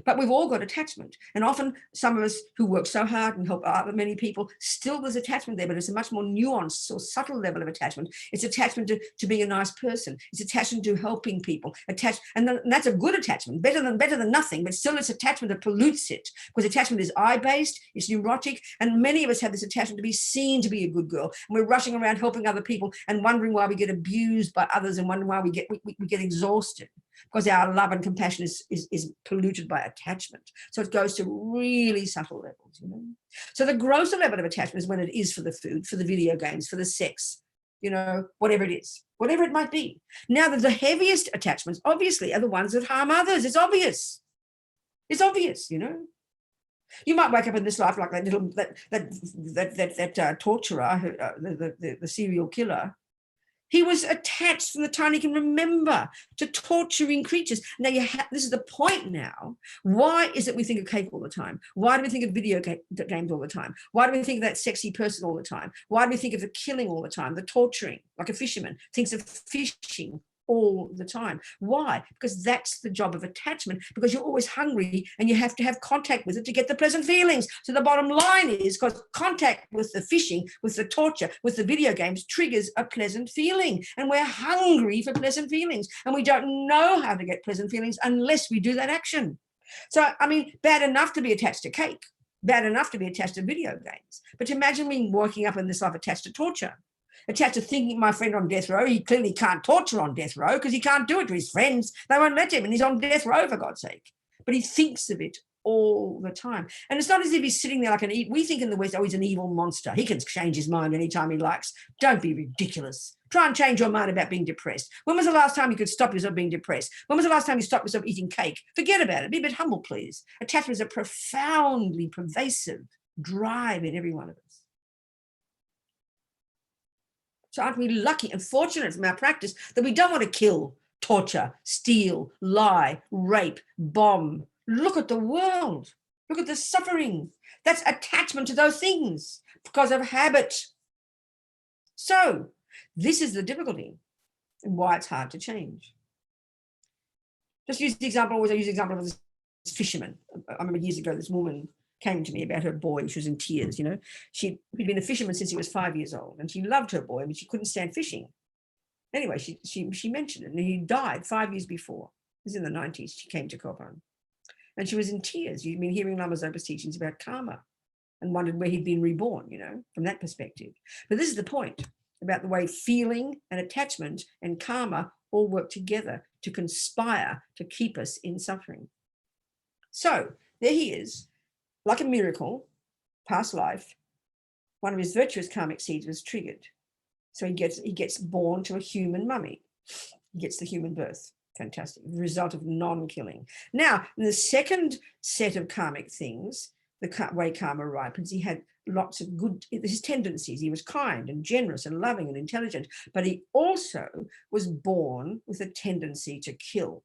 But we've all got attachment. And often some of us who work so hard and help many people, still there's attachment there, but it's a much more nuanced or subtle level of attachment. It's attachment to being a nice person. It's attachment to helping people. And that's a good attachment, better than nothing, but still it's attachment that pollutes it, because attachment is I-based, it's neurotic, and many of us have this attachment to be seen to be a good girl. And we're rushing around helping other people and wondering why we get abused by others, and wondering why we get exhausted, because our love and compassion is polluted by attachment. So it goes to really subtle levels, So the grosser level of attachment is when it is for the food, for the video games, for the sex, whatever it is, whatever it might be. Now, the heaviest attachments, obviously, are the ones that harm others. It's obvious. It's obvious, You might wake up in this life like that torturer, the serial killer. He was attached from the time he can remember to torturing creatures. Now, this is the point now. Why is it we think of cake all the time? Why do we think of video games all the time? Why do we think of that sexy person all the time? Why do we think of the killing all the time, the torturing, like a fisherman thinks of fishing all the time? Why? Because that's the job of attachment, because you're always hungry and you have to have contact with it to get the pleasant feelings. So the bottom line is, because contact with the fishing, with the torture, with the video games triggers a pleasant feeling, and we're hungry for pleasant feelings, and we don't know how to get pleasant feelings unless we do that action. So, bad enough to be attached to cake, bad enough to be attached to video games, but imagine me waking up in this life attached to torture. Attached to thinking my friend on death row, he clearly can't torture on death row because he can't do it to his friends. They won't let him, and he's on death row, for God's sake. But he thinks of it all the time. And it's not as if he's sitting there like we think in the West, he's an evil monster. He can change his mind anytime he likes. Don't be ridiculous. Try and change your mind about being depressed. When was the last time you could stop yourself being depressed? When was the last time you stopped yourself eating cake? Forget about it. Be a bit humble, please. Attachment is a profoundly pervasive drive in every one of us. So aren't we lucky and fortunate from our practice that we don't want to kill, torture, steal, lie, rape, bomb? Look at the world. Look at the suffering. That's attachment to those things because of habit. So this is the difficulty and why it's hard to change. Just use the example, always I use the example of this fisherman. I remember years ago, this woman came to me about her boy. She was in tears, you know. She'd been a fisherman since he was 5 years old, and she loved her boy, but she couldn't stand fishing. Anyway, she mentioned it, and he died 5 years before. It was in the 90s. She came to Courtin, and she was in tears. You'd been hearing Lama Zopa's teachings about karma and wondered where he'd been reborn, you know, from that perspective. But this is the point about the way feeling and attachment and karma all work together to conspire to keep us in suffering. So there he is, like a miracle, past life, one of his virtuous karmic seeds was triggered. So he gets born to a human mummy. He gets the human birth. Fantastic. The result of non-killing. Now, in the second set of karmic things, the way karma ripens, he had lots of good, his tendencies. He was kind and generous and loving and intelligent, but he also was born with a tendency to kill.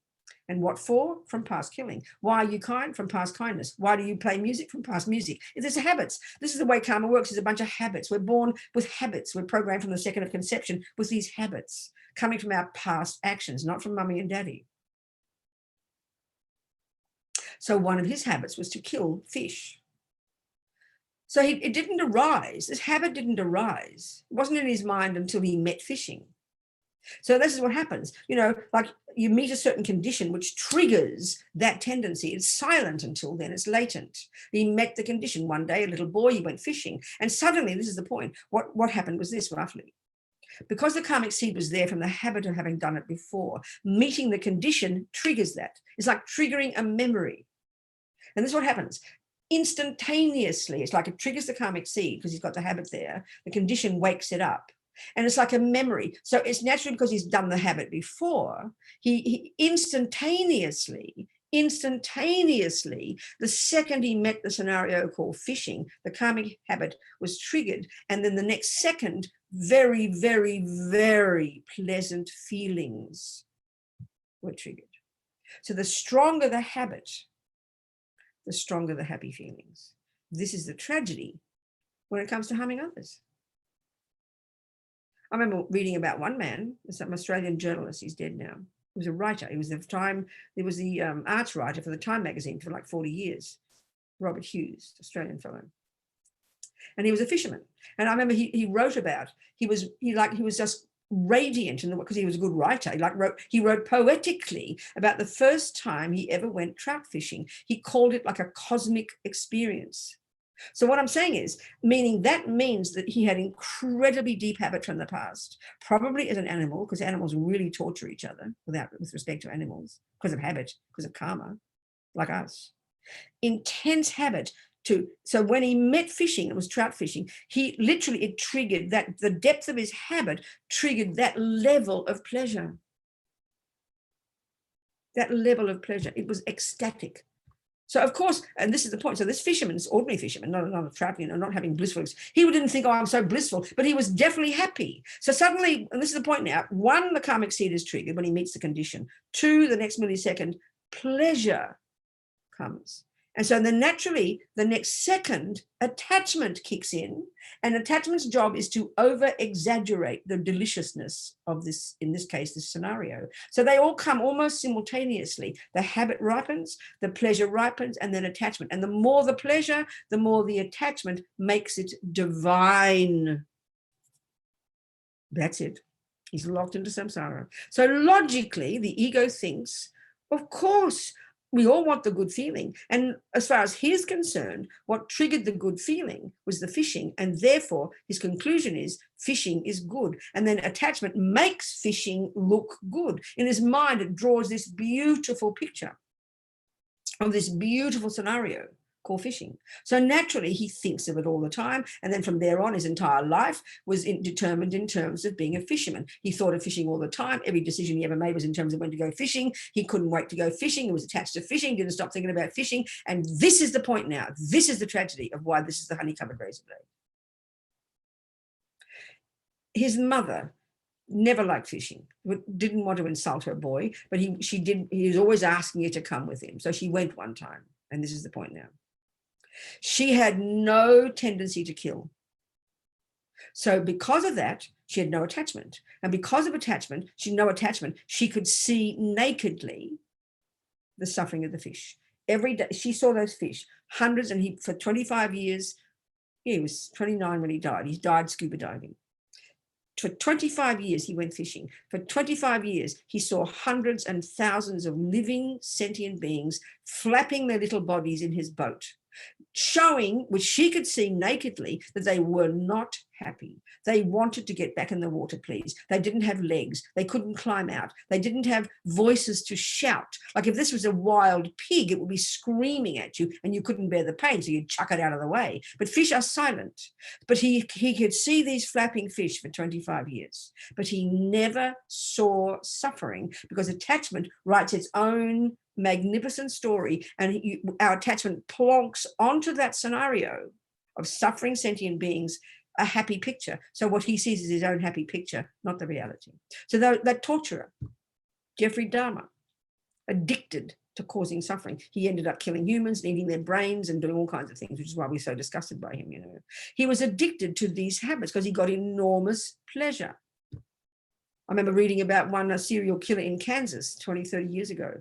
And what for? From past killing. Why are you kind? From past kindness. Why do you play music? From past music. There's habits. This is the way karma works, is a bunch of habits. We're born with habits. We're programmed from the second of conception with these habits coming from our past actions, not from mummy and daddy. So one of his habits was to kill fish. So it didn't arise. This habit didn't arise. It wasn't in his mind until he met fishing. So this is what happens, you know, like you meet a certain condition which triggers that tendency. It's silent until then, it's latent. He met the condition one day, a little boy, he went fishing, and suddenly, this is the point, what happened was this roughly. Because the karmic seed was there from the habit of having done it before, meeting the condition triggers that. It's like triggering a memory. And this is what happens. Instantaneously, it's like it triggers the karmic seed because he's got the habit there. The condition wakes it up. And it's like a memory. So it's naturally because he's done the habit before, he instantaneously, the second he met the scenario called fishing, the karmic habit was triggered. And then the next second, very, very, very pleasant feelings were triggered. So the stronger the habit, the stronger the happy feelings. This is the tragedy when it comes to harming others. I remember reading about one man, some Australian journalist, he's dead now. He was a writer. He was the arts writer for the Time magazine for like 40 years. Robert Hughes, Australian fellow. And he was a fisherman. And I remember he wrote about, he was just radiant because he was a good writer. He wrote poetically about the first time he ever went trout fishing. He called it like a cosmic experience. So what I'm saying is, means that he had incredibly deep habit from the past, probably as an animal, because animals really torture each other with respect to animals, because of habit, because of karma, like us. Intense habit so when he met fishing, it was trout fishing, it triggered that, the depth of his habit triggered that level of pleasure. That level of pleasure, it was ecstatic. So of course, and this is the point, so this fisherman, this ordinary fisherman, not a trout, not having blissful, he didn't think, oh, I'm so blissful, but he was definitely happy. So suddenly, and this is the point now, 1, the karmic seed is triggered when he meets the condition. 2, the next millisecond, pleasure comes. And so then naturally, the next second, attachment kicks in, and attachment's job is to over-exaggerate the deliciousness of this, in this case, this scenario. So they all come almost simultaneously. The habit ripens, the pleasure ripens, and then attachment. And the more the pleasure, the more the attachment makes it divine. That's it. He's locked into samsara. So logically, the ego thinks, of course, we all want the good feeling. And as far as he's concerned, what triggered the good feeling was the fishing. And therefore, his conclusion is fishing is good. And then attachment makes fishing look good. In his mind, it draws this beautiful picture of this beautiful scenario called fishing. So naturally, he thinks of it all the time. And then from there on, his entire life was determined in terms of being a fisherman. He thought of fishing all the time. Every decision he ever made was in terms of when to go fishing. He couldn't wait to go fishing. He was attached to fishing, didn't stop thinking about fishing. And this is the point now. This is the tragedy of why this is the honey-covered razor blade. His mother never liked fishing, didn't want to insult her boy, but he was always asking her to come with him. So she went one time. And this is the point now. She had no tendency to kill. So because of that, she had no attachment. And because of attachment, she could see nakedly the suffering of the fish. Every day she saw those fish, hundreds, and for 25 years, he was 29 when he died. He died scuba diving. For 25 years, he went fishing. For 25 years, he saw hundreds and thousands of living sentient beings flapping their little bodies in his boat, showing, which she could see nakedly, that they were not happy. They wanted to get back in the water, please. They didn't have legs. They couldn't climb out. They didn't have voices to shout. Like if this was a wild pig, it would be screaming at you and you couldn't bear the pain, so you'd chuck it out of the way. But fish are silent. But he could see these flapping fish for 25 years, but he never saw suffering because attachment writes its own magnificent story, and our attachment plonks onto that scenario of suffering sentient beings a happy picture. So what he sees is his own happy picture, not the reality. So that torturer, Jeffrey Dahmer, addicted to causing suffering, he ended up killing humans, eating their brains and doing all kinds of things, which is why we're so disgusted by him. He was addicted to these habits because he got enormous pleasure. I remember reading about a serial killer in Kansas 20, 30 years ago.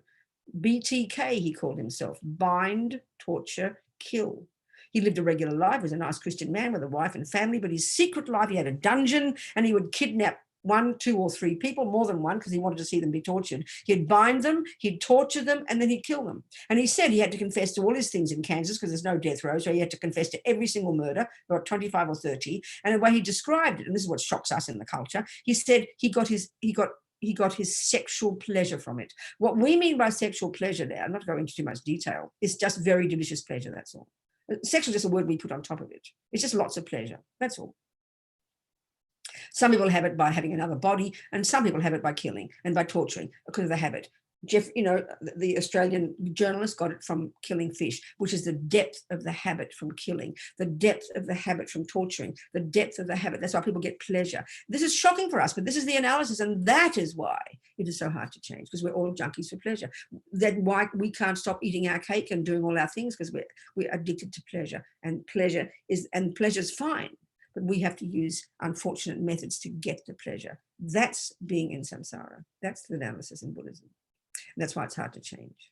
BTK, he called himself: bind, torture, kill. He lived a regular life, was a nice Christian man with a wife and family, but his secret life, he had a dungeon and he would kidnap 1, 2, or 3 people, more than one, because he wanted to see them be tortured. He'd bind them, he'd torture them, and then he'd kill them. And he said he had to confess to all his things in Kansas because there's no death row, so he had to confess to every single murder, about 25 or 30. And the way he described it, and this is what shocks us in the culture, he said he got his sexual pleasure from it. What we mean by sexual pleasure there, I'm not going into too much detail, is just very delicious pleasure, that's all. Sexual is just a word we put on top of it. It's just lots of pleasure, that's all. Some people have it by having another body, and some people have it by killing and by torturing because of the habit. Jeff, the Australian journalist got it from killing fish, which is the depth of the habit from killing, the depth of the habit from torturing, the depth of the habit. That's why people get pleasure. This is shocking for us, but this is the analysis, and that is why it is so hard to change, because we're all junkies for pleasure. That's why we can't stop eating our cake and doing all our things, because we're addicted to pleasure, and pleasure's fine. But we have to use unfortunate methods to get the pleasure. That's being in samsara. That's the analysis in Buddhism. And that's why it's hard to change.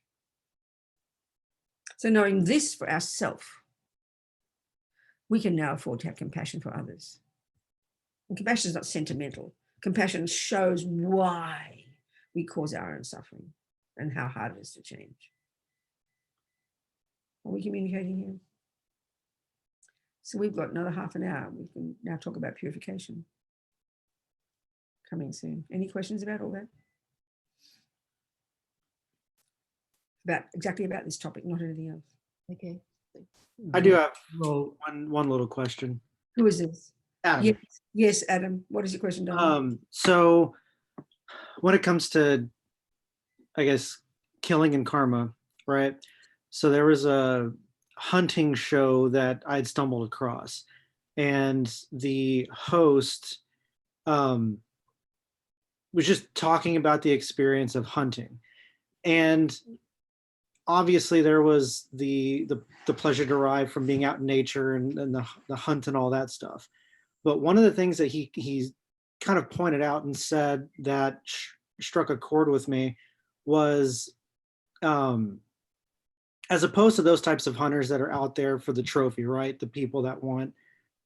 So knowing this for ourselves, we can now afford to have compassion for others. And compassion is not sentimental. Compassion shows why we cause our own suffering and how hard it is to change. Are we communicating here? So we've got another half an hour. We can now talk about purification. Coming soon. Any questions about all that? Exactly about this topic, not anything else. Okay. I do have one little question. Who is this? Adam. Yes, Adam. What is your question, Don? So when it comes to, I guess, killing and karma, right? So there was a hunting show that I'd stumbled across, and the host was just talking about the experience of hunting, and obviously there was the pleasure derived from being out in nature and the hunt and all that stuff. But one of the things that he kind of pointed out and said that struck a chord with me was, as opposed to those types of hunters that are out there for the trophy, right? The people that want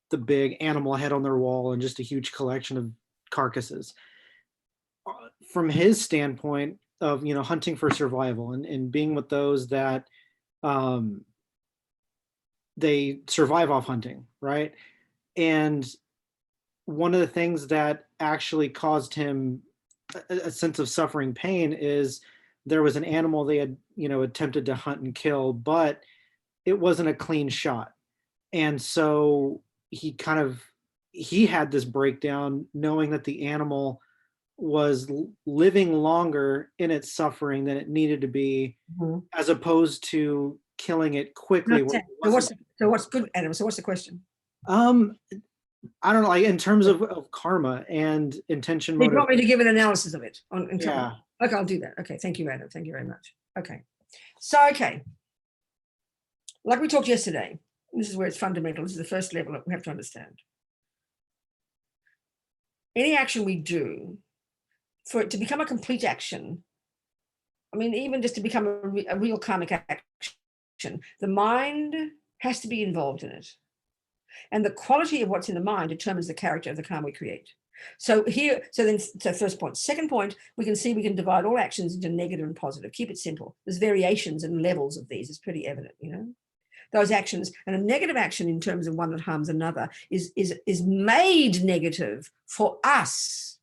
the big animal head on their wall and just a huge collection of carcasses. From his standpoint of, hunting for survival and being with those that they survive off hunting, right? And one of the things that actually caused him a sense of suffering pain is there was an animal they had, attempted to hunt and kill, but it wasn't a clean shot. And so he had this breakdown knowing that the animal was living longer in its suffering than it needed to be, as opposed to killing it quickly. So what's good, Adam? So what's the question? I don't know, like in terms of karma and intention. You want me to give an analysis of it? Yeah. Okay, I'll do that. Okay, thank you, Adam. Thank you very much. Okay. So, like we talked yesterday, This is where it's fundamental. This is the first level that we have to understand. Any action we do, for it to become a complete action, I mean, even just to become a real karmic action, the mind has to be involved in it. And the quality of what's in the mind determines the character of the karma we create. So here, so first point. Second point, we can see we can divide all actions into negative and positive. Keep it simple. There's variations and levels of these. It's pretty evident, you know. Those actions, and a negative action in terms of one that harms another is made negative for us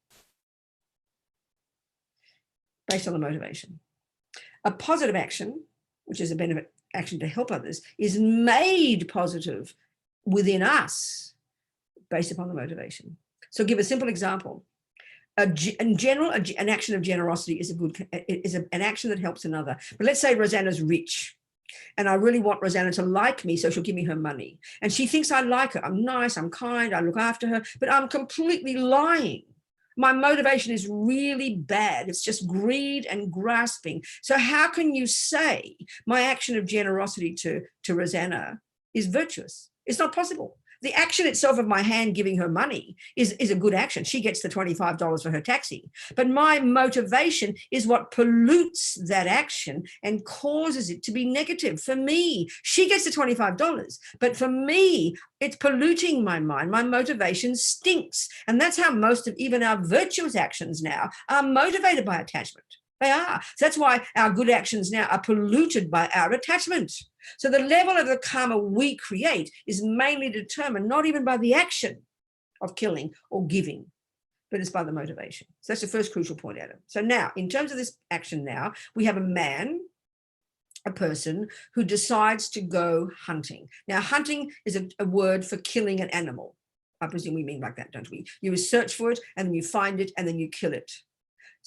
based on the motivation. A positive action, which is a benefit action to help others, is made positive within us based upon the motivation. So give a simple example. In general, an action of generosity is an action that helps another. But let's say Rosanna's rich, and I really want Rosanna to like me, so she'll give me her money. And she thinks I like her. I'm nice, I'm kind, I look after her, but I'm completely lying. My motivation is really bad. It's just greed and grasping. So how can you say my action of generosity to Rosanna is virtuous? It's not possible. The action itself of my hand giving her money is a good action. She gets the $25 for her taxi. But my motivation is what pollutes that action and causes it to be negative. For me, she gets the $25, but for me, it's polluting my mind. My motivation stinks. And that's how most of even our virtuous actions now are motivated by attachment. They are. So that's why our good actions now are polluted by our attachment. So the level of the karma we create is mainly determined not even by the action of killing or giving, but it's by the motivation. So that's the first crucial point, Adam. So now, in terms of this action now, we have a person who decides to go hunting. Now, hunting is a word for killing an animal. I presume we mean like that, don't we? You search for it, and then you find it, and then you kill it.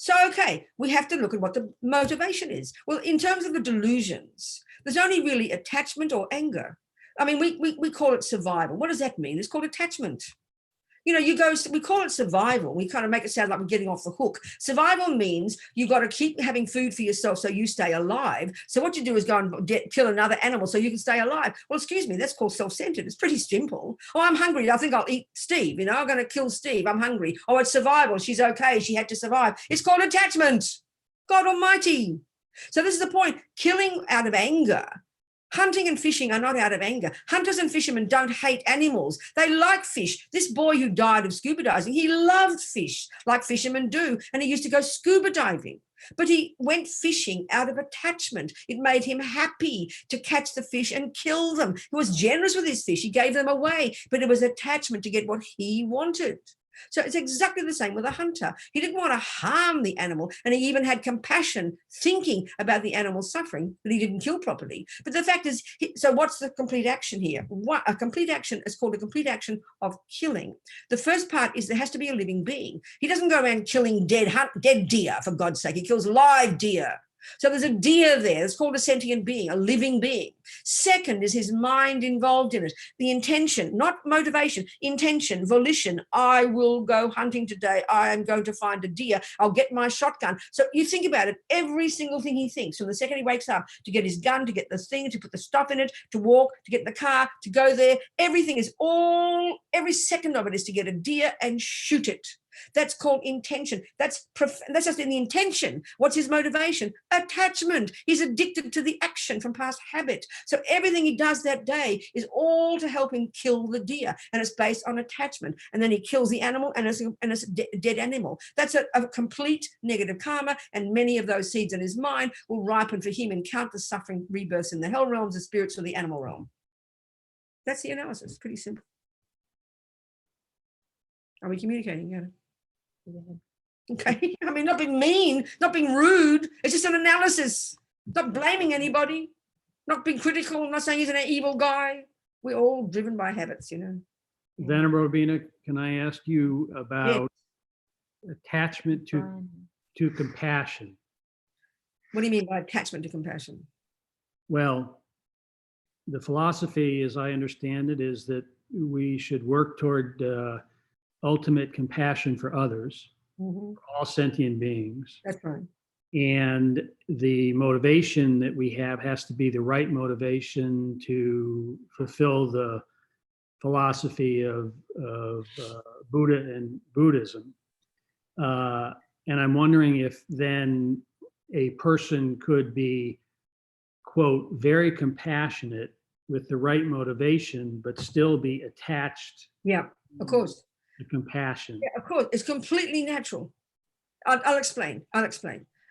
So, okay, we have to look at what the motivation is. Well, in terms of the delusions, there's only really attachment or anger. I mean, we call it survival. What does that mean? It's called attachment. You know, we call it survival. We kind of make it sound like we're getting off the hook. Survival means you got to keep having food for yourself so you stay alive. So what you do is go and kill another animal so you can stay alive. Well, excuse me, that's called self-centered. It's pretty simple. Oh, I'm hungry. I think I'll eat Steve. You know, I'm going to kill Steve. I'm hungry. Oh, it's survival. She's okay. She had to survive. It's called attachment. God almighty. So this is the point. Killing out of anger. Hunting and fishing are not out of anger. Hunters and fishermen don't hate animals. They like fish. This boy who died of scuba diving, he loved fish like fishermen do, and he used to go scuba diving. But he went fishing out of attachment. It made him happy to catch the fish and kill them. He was generous with his fish. He gave them away, but it was attachment to get what he wanted. So it's exactly the same with a hunter. He didn't want to harm the animal, and he even had compassion, thinking about the animal's suffering that he didn't kill properly. But the fact is, so what's the complete action here? A complete action is called a complete action of killing. The first part is there has to be a living being. He doesn't go around killing dead deer, for God's sake. He kills live deer. So there's a deer there. It's called a sentient being, a living being. Second is his mind involved in it. The intention, not motivation, intention, volition. I will go hunting today. I am going to find a deer. I'll get my shotgun. So you think about it, every single thing he thinks from the second he wakes up, to get his gun, to get the thing, to put the stuff in it, to walk, to get in the car, to go there. Everything is every second of it is to get a deer and shoot it. That's called intention. That's just in the intention. What's his motivation? Attachment. He's addicted to the action from past habit. So everything he does that day is all to help him kill the deer, and it's based on attachment. And then he kills the animal, and it's a dead animal. That's a complete negative karma, and many of those seeds in his mind will ripen for him in countless suffering rebirths in the hell realms, the spirits, or the animal realm. That's the analysis. Pretty simple. Are we communicating? Yeah. Okay. I mean, not being mean, not being rude. It's just an analysis. Not blaming anybody, not being critical, not saying he's an evil guy. We're all driven by habits, you know. Venerable Robina, can I ask you about attachment to compassion? What do you mean by attachment to compassion? Well, the philosophy, as I understand it, is that we should work toward ultimate compassion for others, for all sentient beings. That's right. And the motivation that we have has to be the right motivation to fulfill the philosophy of Buddha and Buddhism. And I'm wondering if then a person could be, quote, very compassionate with the right motivation, but still be attached. Yeah, of course. To compassion. Yeah, of course. It's completely natural. I'll explain.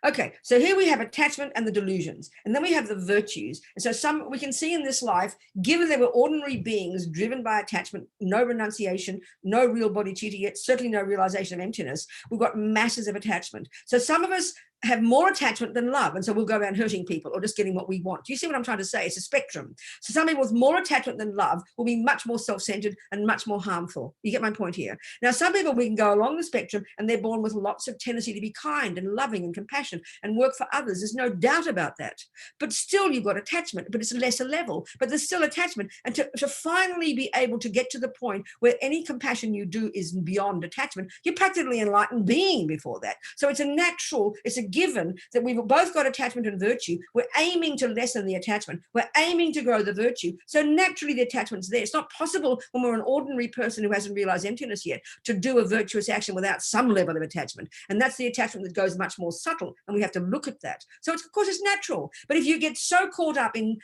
Okay, so here we have attachment and the delusions, and then we have the virtues. And so we can see in this life, given they were ordinary beings driven by attachment, no renunciation, no real bodhicitta yet, certainly no realization of emptiness, we've got masses of attachment. So some of us have more attachment than love, and so we'll go around hurting people or just getting what we want. Do you see what I'm trying to say? It's a spectrum. So some people with more attachment than love will be much more self-centered and much more harmful. You get my point here? Now, some people, we can go along the spectrum and they're born with lots of tendency to be kind and loving and compassion and work for others. There's no doubt about that. But still you've got attachment, but it's a lesser level, but there's still attachment. And to finally be able to get to the point where any compassion you do is beyond attachment, you're practically an enlightened being before that. So it's a natural, it's a given that we've both got attachment and virtue. We're aiming to lessen the attachment. We're aiming to grow the virtue. So naturally the attachment's there. It's not possible when we're an ordinary person who hasn't realized emptiness yet to do a virtuous action without some level of attachment. And that's the attachment that goes much more subtle, and we have to look at that. So it's, of course it's natural. But if you get so caught up in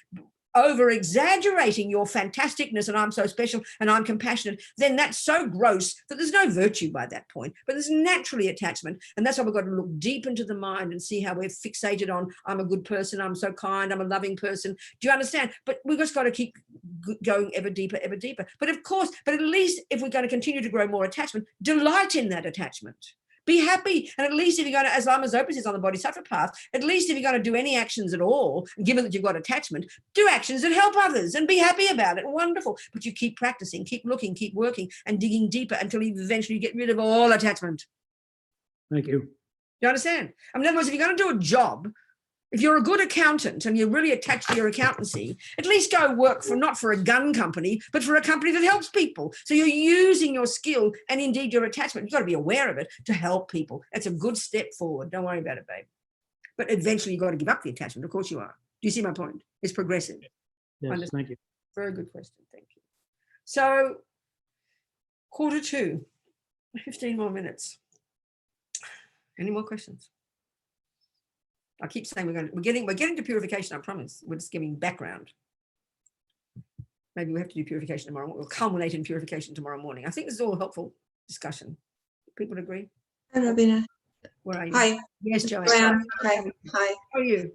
over exaggerating your fantasticness and I'm so special and I'm compassionate, then that's so gross that there's no virtue by that point, but there's naturally attachment. And that's why we've got to look deep into the mind and see how we're fixated on, I'm a good person, I'm so kind, I'm a loving person. Do you understand? But we've just got to keep going ever deeper, ever deeper. But of course, but at least if we're going to continue to grow more attachment, delight in that attachment. Be happy. And at least if you're going to, as Lama Zopa says on the Bodhisattva path, at least if you're going to do any actions at all, given that you've got attachment, do actions that help others and be happy about it. Wonderful. But you keep practicing, keep looking, keep working and digging deeper until you eventually get rid of all attachment. Thank you. You understand? I mean, in other words, if you're going to do a job, if you're a good accountant and you're really attached to your accountancy, at least go work for, not for a gun company, but for a company that helps people. So you're using your skill and indeed your attachment. You've got to be aware of it to help people. That's a good step forward. Don't worry about it, babe. But eventually you've got to give up the attachment. Of course you are. Do you see my point? It's progressive. Yes, thank you. Very good question. Thank you. So 1:45, 15 more minutes. Any more questions? I keep saying we're getting to purification, I promise. We're just giving background. Maybe we have to do purification tomorrow. We'll culminate in purification tomorrow morning. I think this is all a helpful discussion. People agree? Hi, Robina. Where are you? Hi. Yes, Joanne. Joanne. Hi. Hi. How are you?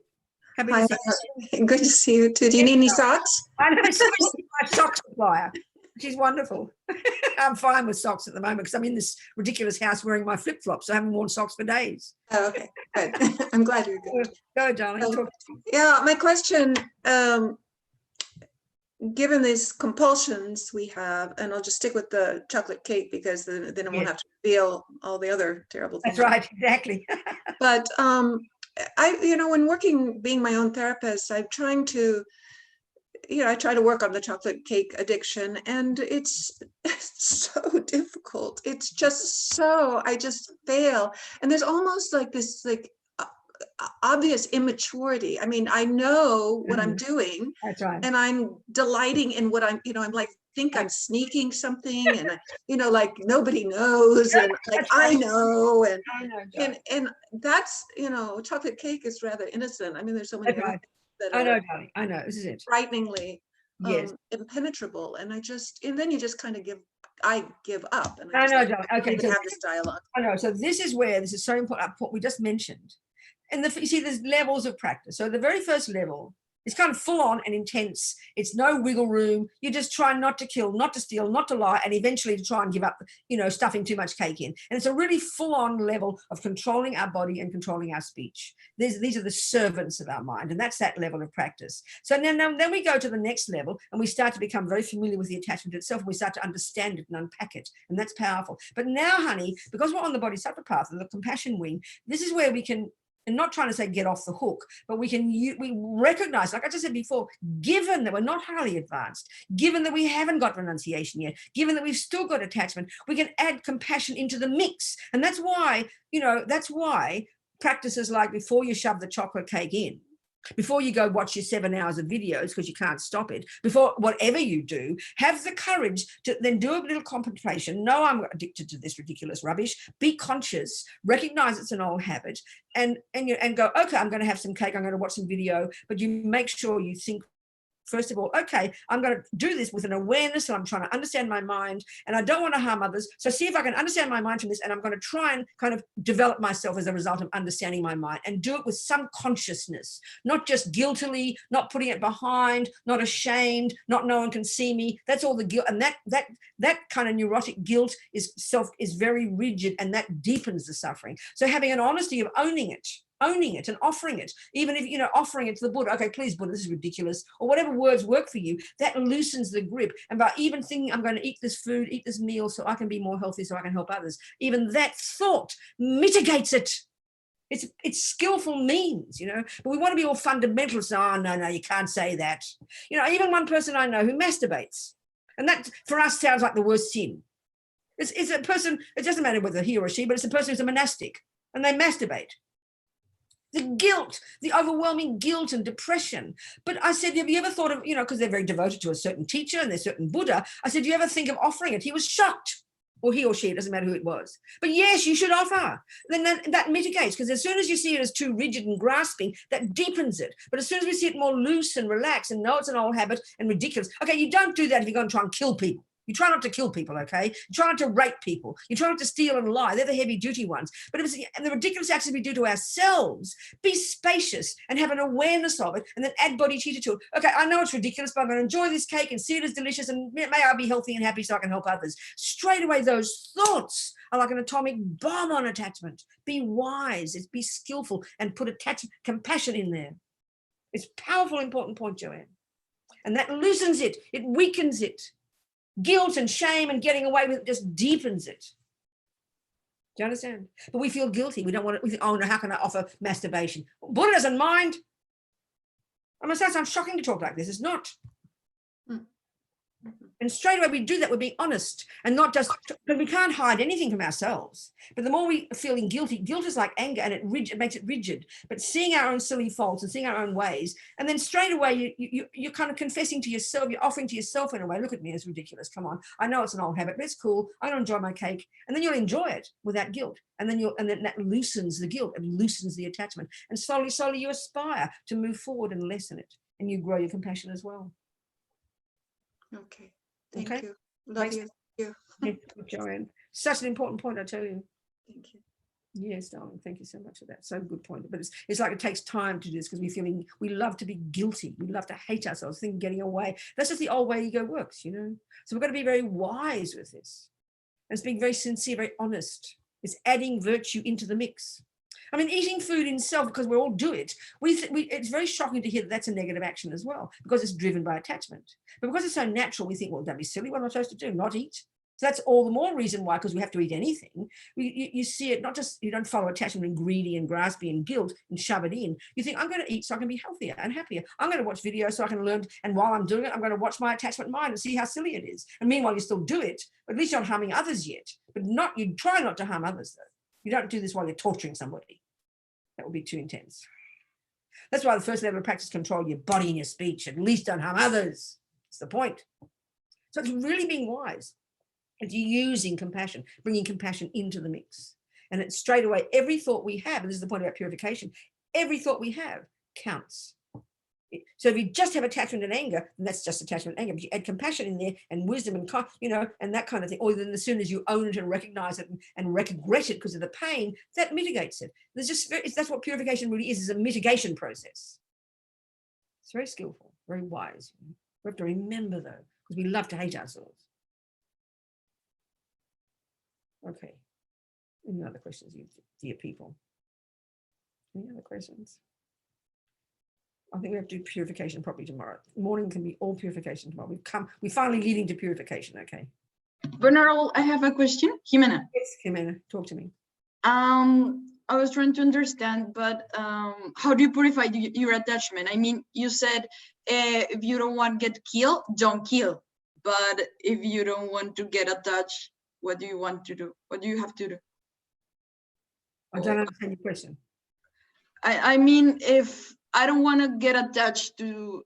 Happy Hi. to see you. Good to see you too. Do you need any socks? I know, my sock supplier. She's wonderful. I'm fine with socks at the moment because I'm in this ridiculous house wearing my flip-flops. So I haven't worn socks for days. Oh, okay, good. I'm glad you're good. Go, darling. Yeah, my question, given these compulsions we have, and I'll just stick with the chocolate cake because then I won't have to reveal all the other terrible things. That's right, exactly. But when working, being my own therapist, I'm trying to, I try to work on the chocolate cake addiction, and it's so difficult. It's just so, I just fail. And there's almost like this, obvious immaturity. I mean, I know what I'm doing. That's right. And I'm delighting in what I'm like, think I'm sneaking something, and like nobody knows, and like I know, and that's, chocolate cake is rather innocent. I mean, there's so many right. that I know, darling. I know. This is it. Frighteningly impenetrable, and then you just kind of give up. And I know, darling. Okay, so have this dialogue. I know. So this is where this is so important. What we just mentioned, and you see, there's levels of practice. So the very first level is kind of full on and intense. It's no wiggle room. You just try not to kill, not to steal, not to lie, and eventually to try and give up, stuffing too much cake in. And it's a really full on level of controlling our body and controlling our speech. These are the servants of our mind, and that's that level of practice. So then we go to the next level, and we start to become very familiar with the attachment itself, and we start to understand it and unpack it, and that's powerful. But now, honey, because we're on the Bodhisattva path, the compassion wing, this is where we can, and not trying to say get off the hook, but we recognize, like I just said before, given that we're not highly advanced, given that we haven't got renunciation yet, given that we've still got attachment, we can add compassion into the mix. And that's why practices like before you shove the chocolate cake in, before you go watch your 7 hours of videos because you can't stop it, before whatever you do, have the courage to then do a little contemplation. No, I'm addicted to this ridiculous rubbish. Be conscious, recognize it's an old habit, and go, okay, I'm going to have some cake, I'm going to watch some video, but you make sure you think, first of all, okay, I'm going to do this with an awareness, and I'm trying to understand my mind, and I don't want to harm others. So see if I can understand my mind from this, and I'm going to try and kind of develop myself as a result of understanding my mind, and do it with some consciousness, not just guiltily, not putting it behind, not ashamed, not no one can see me. That's all the guilt, and that kind of neurotic guilt is very rigid, and that deepens the suffering. So having an honesty of owning it and offering it, even if, offering it to the Buddha, okay, please Buddha, this is ridiculous, or whatever words work for you, that loosens the grip. And by even thinking I'm going to eat this food, eat this meal so I can be more healthy, so I can help others, even that thought mitigates it. It's skillful means, but we want to be all fundamentalists. Oh, no, you can't say that. Even one person I know who masturbates, and that for us sounds like the worst sin. It's a person, it doesn't matter whether he or she, but it's a person who's a monastic, and they masturbate. The guilt, the overwhelming guilt and depression. But I said, have you ever thought of, because they're very devoted to a certain teacher and their certain Buddha, I said, do you ever think of offering it? He was shocked, or he or she, it doesn't matter who it was. But yes, you should offer. Then that mitigates, because as soon as you see it as too rigid and grasping, that deepens it. But as soon as we see it more loose and relaxed and know it's an old habit and ridiculous, okay, you don't do that if you're going to try and kill people. You try not to kill people, okay? You try not to rape people. You try not to steal and lie. They're the heavy-duty ones. But and the ridiculous acts we do to ourselves, be spacious and have an awareness of it, and then add bodhicitta to it. Okay, I know it's ridiculous, but I'm going to enjoy this cake and see it as delicious, and may I be healthy and happy so I can help others. Straight away, those thoughts are like an atomic bomb on attachment. Be wise, be skillful, and put compassion in there. It's a powerful, important point, Joanne. And that loosens it. It weakens it. Guilt and shame and getting away with it just deepens it. Do you understand? But we feel guilty. We don't want to. We think, oh no, how can I offer masturbation? Buddha doesn't mind. I mean, that sounds shocking to talk like this. It's not. And straight away we do that. We're being honest, and not just, because we can't hide anything from ourselves. But the more we are feeling guilty, guilt is like anger, and it makes it rigid. But seeing our own silly faults and seeing our own ways, and then straight away you're kind of confessing to yourself, you're offering to yourself in a way, look at me, it's ridiculous, come on. I know it's an old habit, but it's cool. I'm gonna enjoy my cake. And then you'll enjoy it without guilt. And then that loosens the guilt and loosens the attachment. And slowly you aspire to move forward and lessen it. And you grow your compassion as well. Okay. Thank Okay. you. Love you. Yeah, Joanne. Such an important point, I tell you. Thank you. Yes, darling. Thank you so much for that. So good point. But it's like it takes time to do this, because we love to be guilty. We love to hate ourselves, think getting away. That's just the old way ego works, So we've got to be very wise with this. And it's being very sincere, very honest. It's adding virtue into the mix. I mean, eating food in itself, because we all do it, it's very shocking to hear that that's a negative action as well, because it's driven by attachment. But because it's so natural, we think, well, don't be silly. What am I supposed to do? Not eat. So that's all the more reason why, because we have to eat anything. You see it, not just, you don't follow attachment and greedy and graspy and guilt and shove it in. You think, I'm going to eat so I can be healthier and happier. I'm going to watch videos so I can learn. And while I'm doing it, I'm going to watch my attachment mind and see how silly it is. And meanwhile, you still do it, but at least you're not harming others yet. But you try not to harm others, though. You don't do this while you're torturing somebody. That would be too intense. That's why the first level of practice, control your body and your speech. At least don't harm others. That's the point. So it's really being wise. It's using compassion, bringing compassion into the mix. And it's straight away, every thought we have, and this is the point about purification, every thought we have counts. So if you just have attachment and anger, then that's just attachment and anger. But you add compassion in there and wisdom and, and that kind of thing. Or then as soon as you own it and recognize it and regret it because of the pain, that mitigates it. That's what purification really is a mitigation process. It's very skillful, very wise. We have to remember, though, because we love to hate ourselves. Okay. Any other questions, you dear people? Any other questions? I think we have to do purification properly tomorrow. Morning can be all purification tomorrow. We're finally leading to purification, okay? Venerable, I have a question. Jimena. Yes, Jimena, talk to me. I was trying to understand, but how do you purify your attachment? I mean, you said if you don't want to get killed, don't kill. But if you don't want to get attached, what do you want to do? What do you have to do? I don't understand your question. I mean, if I don't want to get attached to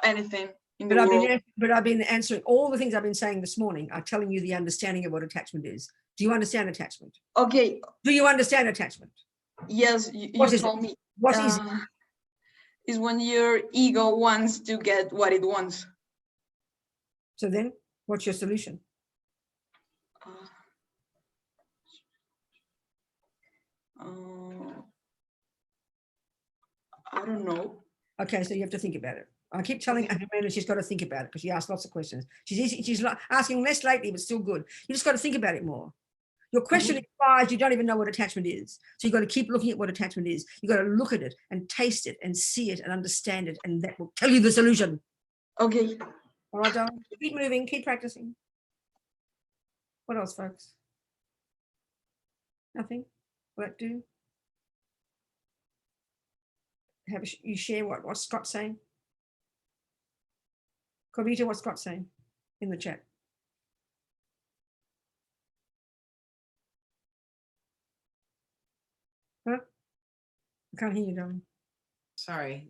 anything in the world. But I've been answering all the things I've been saying this morning are telling you the understanding of what attachment is. Do you understand attachment? Okay. Do you understand attachment? Yes, you What is told me. What is it? Is when your ego wants to get what it wants. So then, what's your solution? I don't know. Okay, so you have to think about it. I keep telling Amanda she's got to think about it because she asks lots of questions. She's asking less lately, but still good. You just got to think about it more. Your question implies you don't even know what attachment is. So you've got to keep looking at what attachment is. You've got to look at it and taste it and see it and understand it, and that will tell you the solution. Okay. All right, darling. Keep moving, keep practicing. What else, folks? Nothing? Will that do? You share what Scott's saying? Kavita, what's Scott saying in the chat? Huh? I can't hear you, darling. Sorry.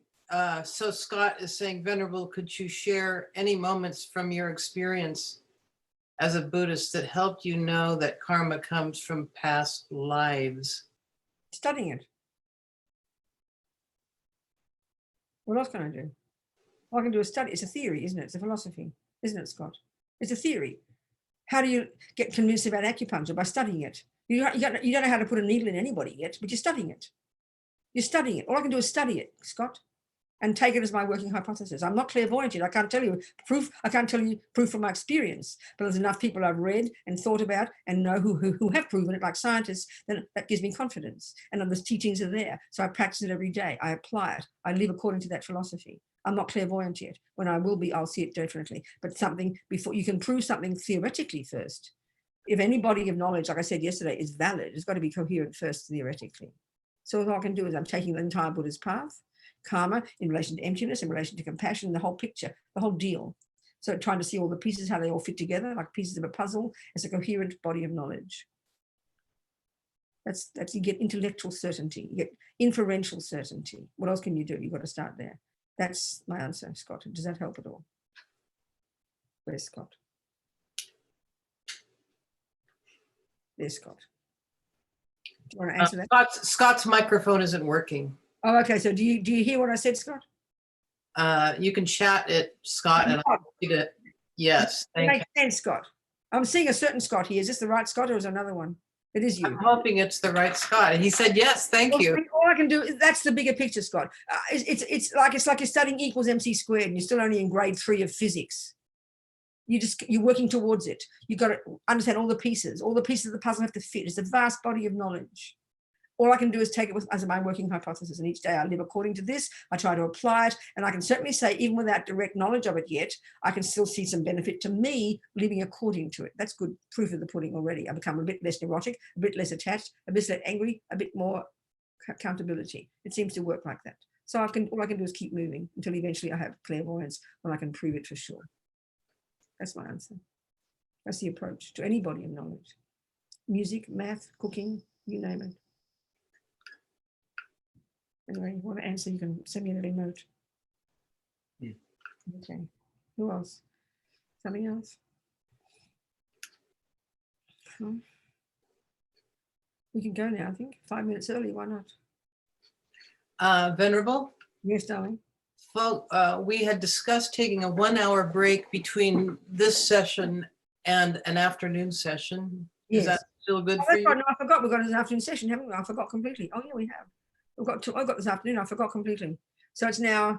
So Scott is saying, Venerable, could you share any moments from your experience as a Buddhist that helped you know that karma comes from past lives? Studying it. What else can I do? All I can do is study. It's a theory, isn't it? It's a philosophy, isn't it, Scott? It's a theory. How do you get convinced about acupuncture? By studying it. You don't know how to put a needle in anybody yet, but you're studying it. You're studying it. All I can do is study it, Scott, and take it as my working hypothesis. I'm not clairvoyant yet. I can't tell you proof. I can't tell you proof from my experience, but there's enough people I've read and thought about and know who have proven it, like scientists, then that gives me confidence. And the teachings are there. So I practice it every day. I apply it. I live according to that philosophy. I'm not clairvoyant yet. When I will be, I'll see it definitely. But something before you can prove something theoretically first. If any body of knowledge, like I said yesterday, is valid, it's got to be coherent first theoretically. So all I can do is I'm taking the entire Buddha's path, karma in relation to emptiness, in relation to compassion, the whole picture, the whole deal. So trying to see all the pieces, how they all fit together, like pieces of a puzzle, as a coherent body of knowledge. That's you get intellectual certainty, you get inferential certainty. What else can you do? You've got to start there. That's my answer, Scott. Does that help at all? Where's Scott? There's Scott. Do you want to answer that? Scott's microphone isn't working. Oh, okay. So do you hear what I said, Scott? You can chat it, Scott, and I'll read it. Yes, It makes sense, Scott. I'm seeing a certain Scott here. Is this the right Scott or is it another one? It is you. I'm hoping it's the right Scott. And he said, yes, thank you. All I can do is, that's the bigger picture, Scott. It's like you're studying equals MC squared and you're still only in grade 3 of physics. You're working towards it. You've got to understand all the pieces. All the pieces of the puzzle have to fit. It's a vast body of knowledge. All I can do is take it as my working hypothesis, and each day I live according to this. I try to apply it, and I can certainly say, even without direct knowledge of it yet, I can still see some benefit to me living according to it. That's good proof of the pudding already. I become a bit less neurotic, a bit less attached, a bit less angry, a bit more accountability. It seems to work like that. So all I can do is keep moving until eventually I have clairvoyance when I can prove it for sure. That's my answer. That's the approach to any body of knowledge. Music, math, cooking, you name it. Anyway, you want to answer, you can send me a little note. Okay. Who else? Something else? We can go now, I think. 5 minutes early, why not? Venerable? Yes, darling. Well, we had discussed taking a 1-hour break between this session and an afternoon session. Yes. Is that still good Oh, for that's you? right. No, I forgot we've got an afternoon session, haven't we? I forgot completely. Oh, yeah, we have. I've got this afternoon. I forgot completely. So it's now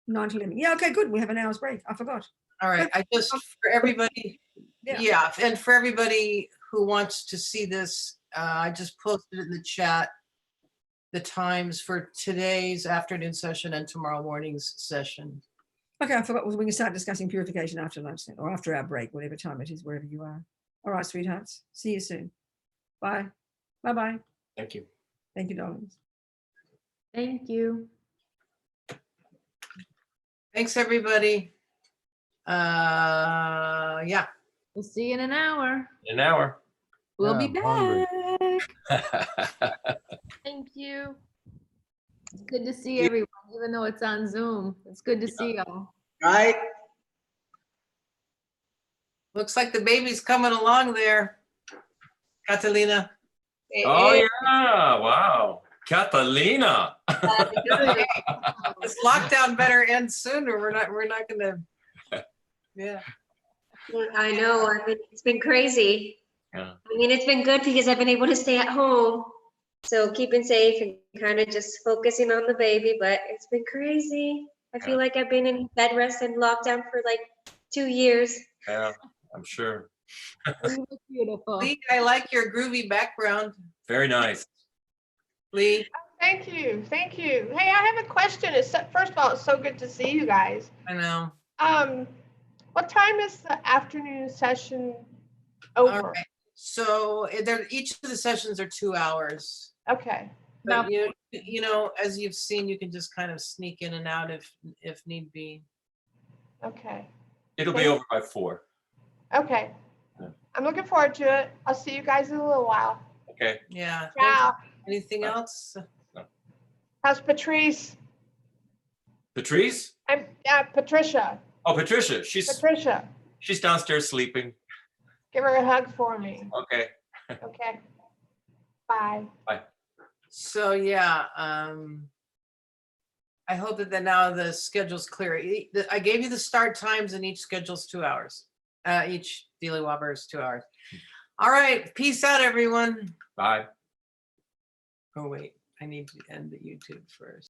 9 to 11. Yeah, okay, good. We have an hour's break. I forgot. All right. I just, for everybody, yeah, and for everybody who wants to see this, I just posted in the chat the times for today's afternoon session and tomorrow morning's session. Okay, I forgot. We can start discussing purification after lunch then, or after our break, whatever time it is, wherever you are. All right, sweethearts. See you soon. Bye. Bye-bye. Thank you. Thank you, darlings. Thank you. Thanks, everybody. Yeah. We'll see you in an hour. In an hour. We'll Yeah, be I'm hungry. back. Thank you. It's good to see everyone, even though it's on Zoom. It's good to see y'all. Right? Looks like the baby's coming along there, Catalina. Oh yeah, wow. Catalina. This lockdown better end sooner. We're not gonna, yeah. I know. I mean, it's been crazy. Yeah. I mean, it's been good because I've been able to stay at home. So keeping safe and kind of just focusing on the baby, but it's been crazy. I feel like I've been in bed rest and lockdown for like 2 years. Yeah, I'm sure. You look beautiful. Lee, I like your groovy background. Very nice. Lee. Thank you. Thank you. Hey, I have a question. First of all, it's so good to see you guys. I know. What time is the afternoon session over? All right. So each of the sessions are 2 hours. Okay. But you know, as you've seen, you can just kind of sneak in and out if need be. Okay. It'll be over by 4. Okay. Yeah. I'm looking forward to it. I'll see you guys in a little while. Okay. Yeah. Ciao. Anything else? How's Patrice? Patrice? Yeah, Patricia. Oh, Patricia. Patricia. She's downstairs sleeping. Give her a hug for me. Okay. Okay. Bye. Bye. So yeah, I hope that now the schedule's clear. I gave you the start times and each schedule's 2 hours. Each Daily Wobber is 2 hours. All right. Peace out, everyone. Bye. Oh, wait. I need to end the YouTube first.